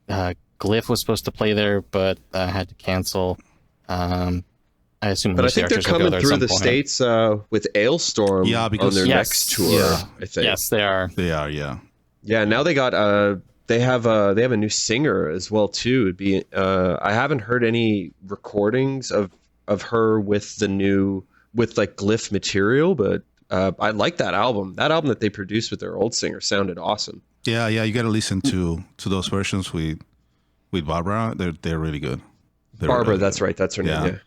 S1: Glyph was supposed to play there, but had to cancel. I assume.
S4: But I think they're coming through the States with Ailstorm on their next tour.
S1: Yeah.
S4: I think.
S1: Yes, they are.
S2: They are, yeah.
S4: Yeah, now they got they have a new singer as well too. It'd be I haven't heard any recordings of her with like Glyph material, but I like that album. That album that they produced with their old singer sounded awesome.
S2: Yeah, you got to listen to those versions with Barbara. They're really good.
S4: Barbara,
S2: really
S4: that's
S2: good.
S4: right. That's her name. Yeah.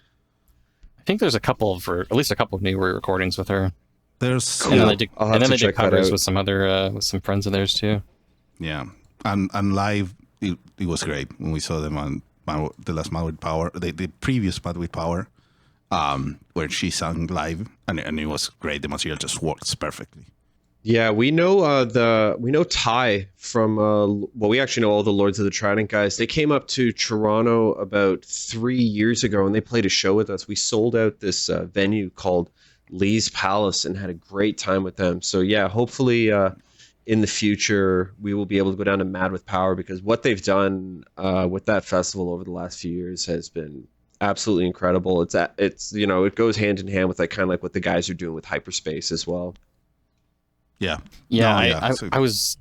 S1: I think there's at least a couple of new recordings with her.
S2: There's
S1: and then they did covers with some other with some friends of theirs too.
S2: Yeah, and live it was great when we saw them on the last Mad with Power, the previous Mad with Power. where she sang live, and it was great. The material just works perfectly.
S4: Yeah, we know Ty from we actually know all the Lords of the Trident guys. They came up to Toronto about 3 years ago and they played a show with us. We sold out this venue called Lee's Palace and had a great time with them. So yeah, hopefully in the future we will be able to go down to Mad with Power, because what they've done with that festival over the last few years has been absolutely incredible. It's it goes hand in hand with like kind of like what the guys are doing with Hyperspace as well.
S2: Yeah.
S1: I was.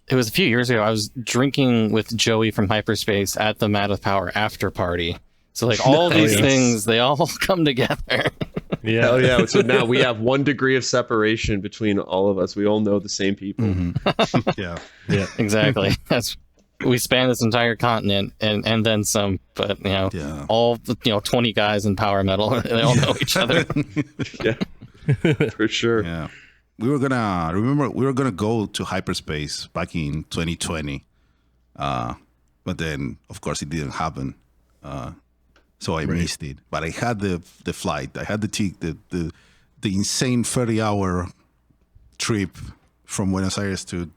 S1: It was a few years ago. I was drinking with Joey from Hyperspace at the Mad with Power after party. So like all these things, they all come together.
S4: Yeah. Hell yeah. So now we have 1 degree of separation between all of us. We all know the same people.
S2: Mm-hmm. Yeah.
S1: Exactly. We span this entire continent and then some. But all 20 guys in power metal, they all know each other.
S4: Yeah. For sure.
S2: Yeah. We were gonna go to Hyperspace back in 2020, but then of course it didn't happen, so I missed it. But I had the flight, I had the insane 30-hour trip from Buenos Aires to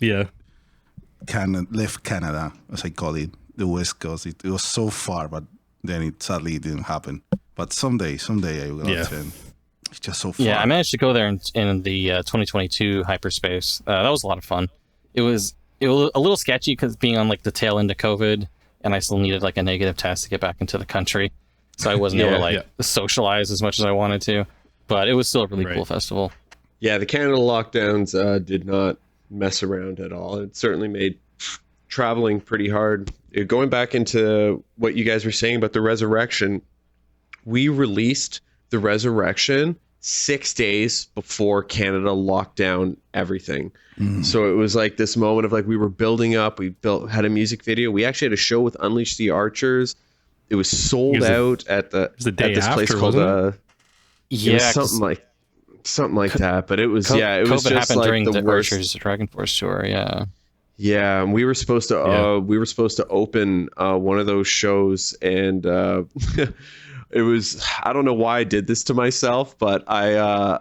S2: left Canada, as I call it, the West Coast. It was so far, but then it sadly didn't happen. But someday I will attend. It's just so fun.
S1: Yeah, I managed to go there in the 2022 Hyperspace. That was a lot of fun. It was a little sketchy because being on like the tail end of COVID, and I still needed like a negative test to get back into the country, so I wasn't able to socialize as much as I wanted to. But it was still a really cool festival.
S4: Yeah, the Canada lockdowns did not mess around at all. It certainly made traveling pretty hard. Going back into what you guys were saying about the Resurrection, we released the Resurrection 6 days before Canada locked down everything. So it was like this moment of like we were building up. We had a music video. We actually had a show with Unleash the Archers. It was sold out at this place called something like that. But it was it was
S1: COVID
S4: just
S1: happened
S4: like
S1: during the
S4: worst.
S1: Archers Dragonforce tour.
S4: Yeah, and we were supposed to open one of those shows, and it was, I don't know why I did this to myself, but I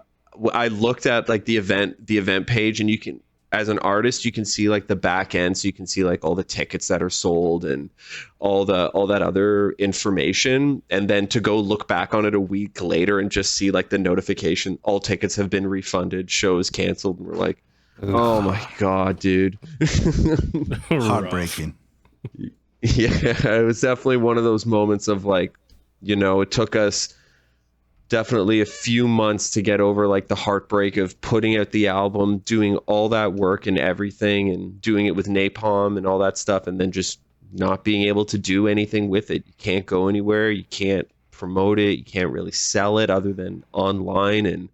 S4: looked at like the event page, and you can, as an artist, you can see like the back end, so you can see like all the tickets that are sold and all that other information, and then to go look back on it a week later and just see like the notification, all tickets have been refunded, shows canceled, and we're like, oh my god, dude.
S2: Heartbreaking.
S4: Yeah, it was definitely one of those moments of like, it took us definitely a few months to get over like the heartbreak of putting out the album, doing all that work and everything, and doing it with Napalm and all that stuff, and then just not being able to do anything with it. You can't go anywhere, you can't promote it, you can't really sell it other than online, and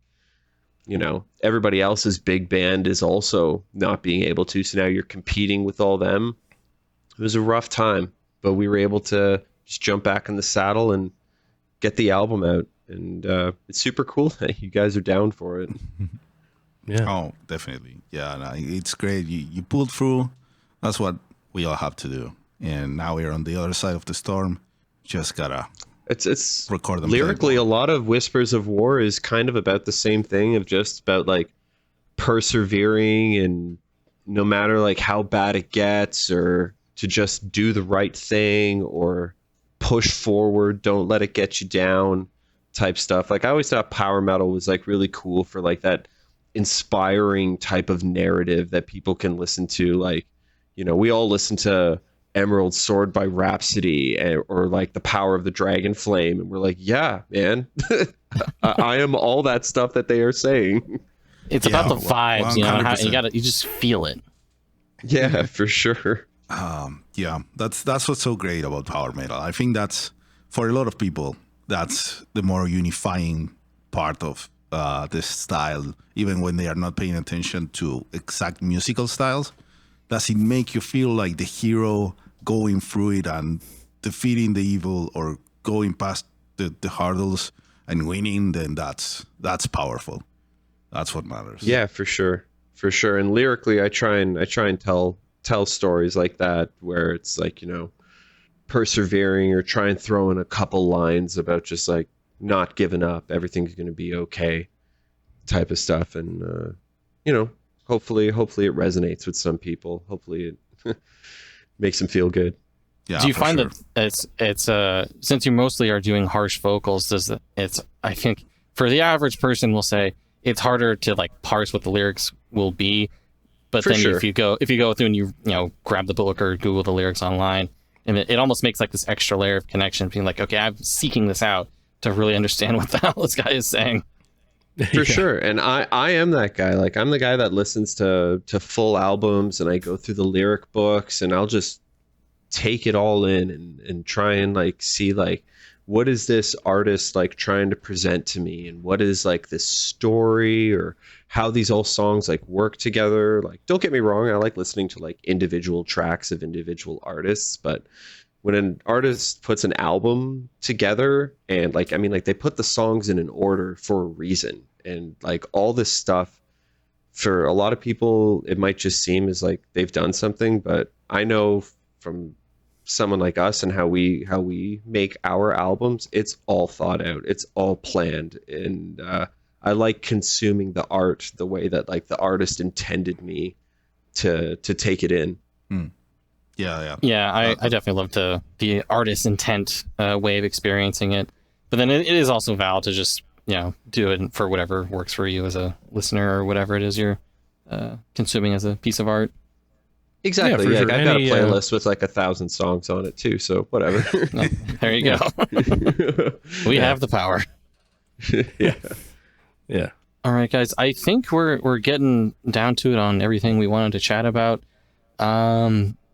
S4: everybody else's big band is also not being able to, so now you're competing with all them. It was a rough time, but we were able to just jump back in the saddle and get the album out, and it's super cool that you guys are down for it.
S2: Yeah. Oh, definitely. Yeah, no, it's great. You pulled through. That's what we all have to do. And now we're on the other side of the storm. Just gotta record them.
S4: Lyrically, a lot of Whispers of War is kind of about the same thing, of just about like persevering, and no matter like how bad it gets, or to just do the right thing, or push forward, don't let it get you down type stuff. Like I always thought power metal was like really cool for like that inspiring type of narrative that people can listen to. Like, we all listen to Emerald Sword by Rhapsody, or like The Power of the Dragon Flame, and we're like, yeah, man, I am all that stuff that they are saying.
S1: It's about the vibes, you just feel it.
S4: Yeah, for sure.
S2: Yeah, that's what's so great about power metal. I think that's, for a lot of people, that's the more unifying part of this style, even when they are not paying attention to exact musical styles. Does it make you feel like the hero going through it and defeating the evil, or going past the hurdles and winning? Then that's powerful. That's what matters.
S4: Yeah, for sure. And lyrically, I try and tell stories like that, where it's like, persevering, or try and throw in a couple lines about just like not giving up, everything's going to be okay type of stuff. And, hopefully it resonates with some people. Hopefully it makes them feel good.
S1: Yeah, do you find that it's since you mostly are doing harsh vocals, I think for the average person will say it's harder to like parse what the lyrics will be, but then if you go through and you grab the book or Google the lyrics online, and it almost makes like this extra layer of connection, being like, okay, I'm seeking this out to really understand what the hell this guy is saying.
S4: For sure. And I am that guy. Like, I'm the guy that listens to full albums, and I go through the lyric books, and I'll just take it all in and try and like see like what is this artist like trying to present to me, and what is like this story, or how these all songs like work together. Like, don't get me wrong, I like listening to like individual tracks of individual artists, but when an artist puts an album together, and like, I mean, like, they put the songs in an order for a reason, and like all this stuff, for a lot of people it might just seem as like they've done something, but I know from someone like us and how we make our albums, it's all thought out, it's all planned, and I like consuming the art the way that like the artist intended me to take it in.
S2: Yeah.
S1: I definitely love the artist's intent way of experiencing it, but then it is also valid to just do it for whatever works for you as a listener, or whatever it is you're consuming as a piece of art.
S4: Exactly. Yeah, sure. I've got a playlist with like 1,000 songs on it too, so whatever.
S1: There you go. We have the power.
S4: Yeah.
S1: All right, guys. I think we're getting down to it on everything we wanted to chat about.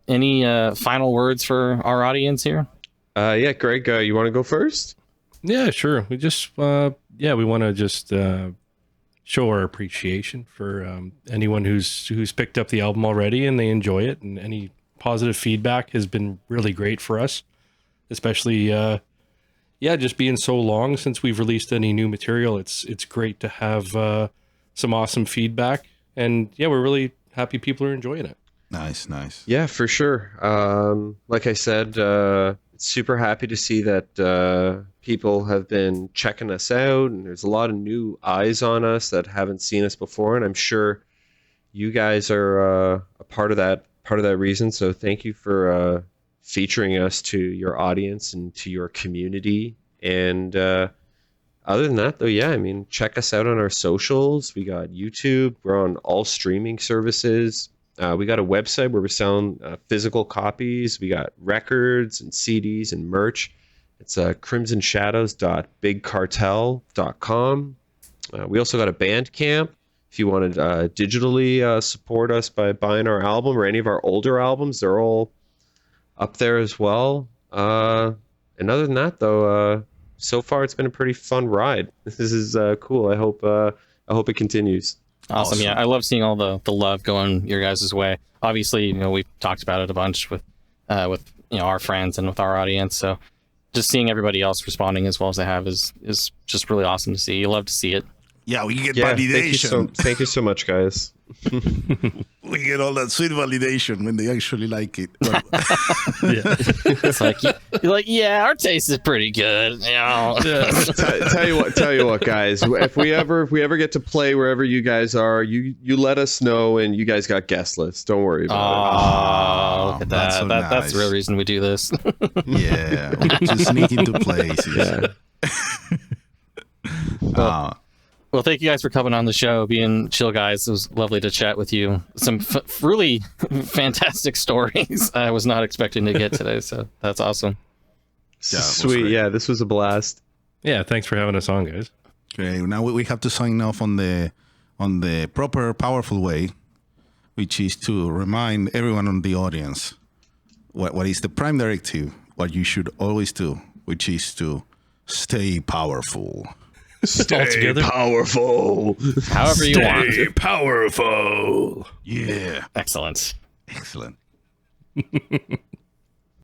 S1: Any final words for our audience here?
S4: Yeah, Greg, you want to go first?
S3: Yeah, sure. We just we want to just show our appreciation for anyone who's picked up the album already and they enjoy it, and any positive feedback has been really great for us, especially just being so long since we've released any new material. It's great to have some awesome feedback, and we're really happy people are enjoying it.
S2: Nice.
S4: Yeah, for sure. Like I said, super happy to see that people have been checking us out, and there's a lot of new eyes on us that haven't seen us before, and I'm sure you guys are a part of that reason. So thank you for featuring us to your audience and to your community. And other than that, though, I mean, check us out on our socials. We got YouTube. We're on all streaming services. We got a website where we're selling physical copies. We got records and CDs and merch. It's crimsonshadows.bigcartel.com. We also got a Bandcamp. If you want to digitally support us by buying our album or any of our older albums, they're all up there as well. And other than that, though, so far it's been a pretty fun ride. This is cool. I hope it continues.
S1: Awesome. Yeah, I love seeing all the love going your guys' way. Obviously, we've talked about it a bunch with our friends and with our audience. So just seeing everybody else responding as well as they have is just really awesome to see. You love to see it.
S2: Yeah, we get validation.
S4: Thank you so much, guys.
S2: We get all that sweet validation when they actually like it.
S1: It's like you're like, our taste is pretty good.
S4: Tell you what, guys. If we ever get to play wherever you guys are, you let us know, and you guys got guest lists. Don't worry about
S1: it. Look at that. So that's the real reason we do this.
S2: Yeah, we just sneak into places.
S1: Well, thank you guys for coming on the show, being chill guys. It was lovely to chat with you. Some really fantastic stories I was not expecting to get today, so that's awesome.
S4: Sweet. Yeah, this was a blast.
S3: Yeah, thanks for having us on, guys.
S2: Okay, now we have to sign off on the proper, powerful way, which is to remind everyone on the audience what is the prime directive, what you should always do, which is to stay powerful.
S4: Stay powerful.
S1: However you want.
S3: Stay powerful.
S2: Yeah.
S1: Excellent.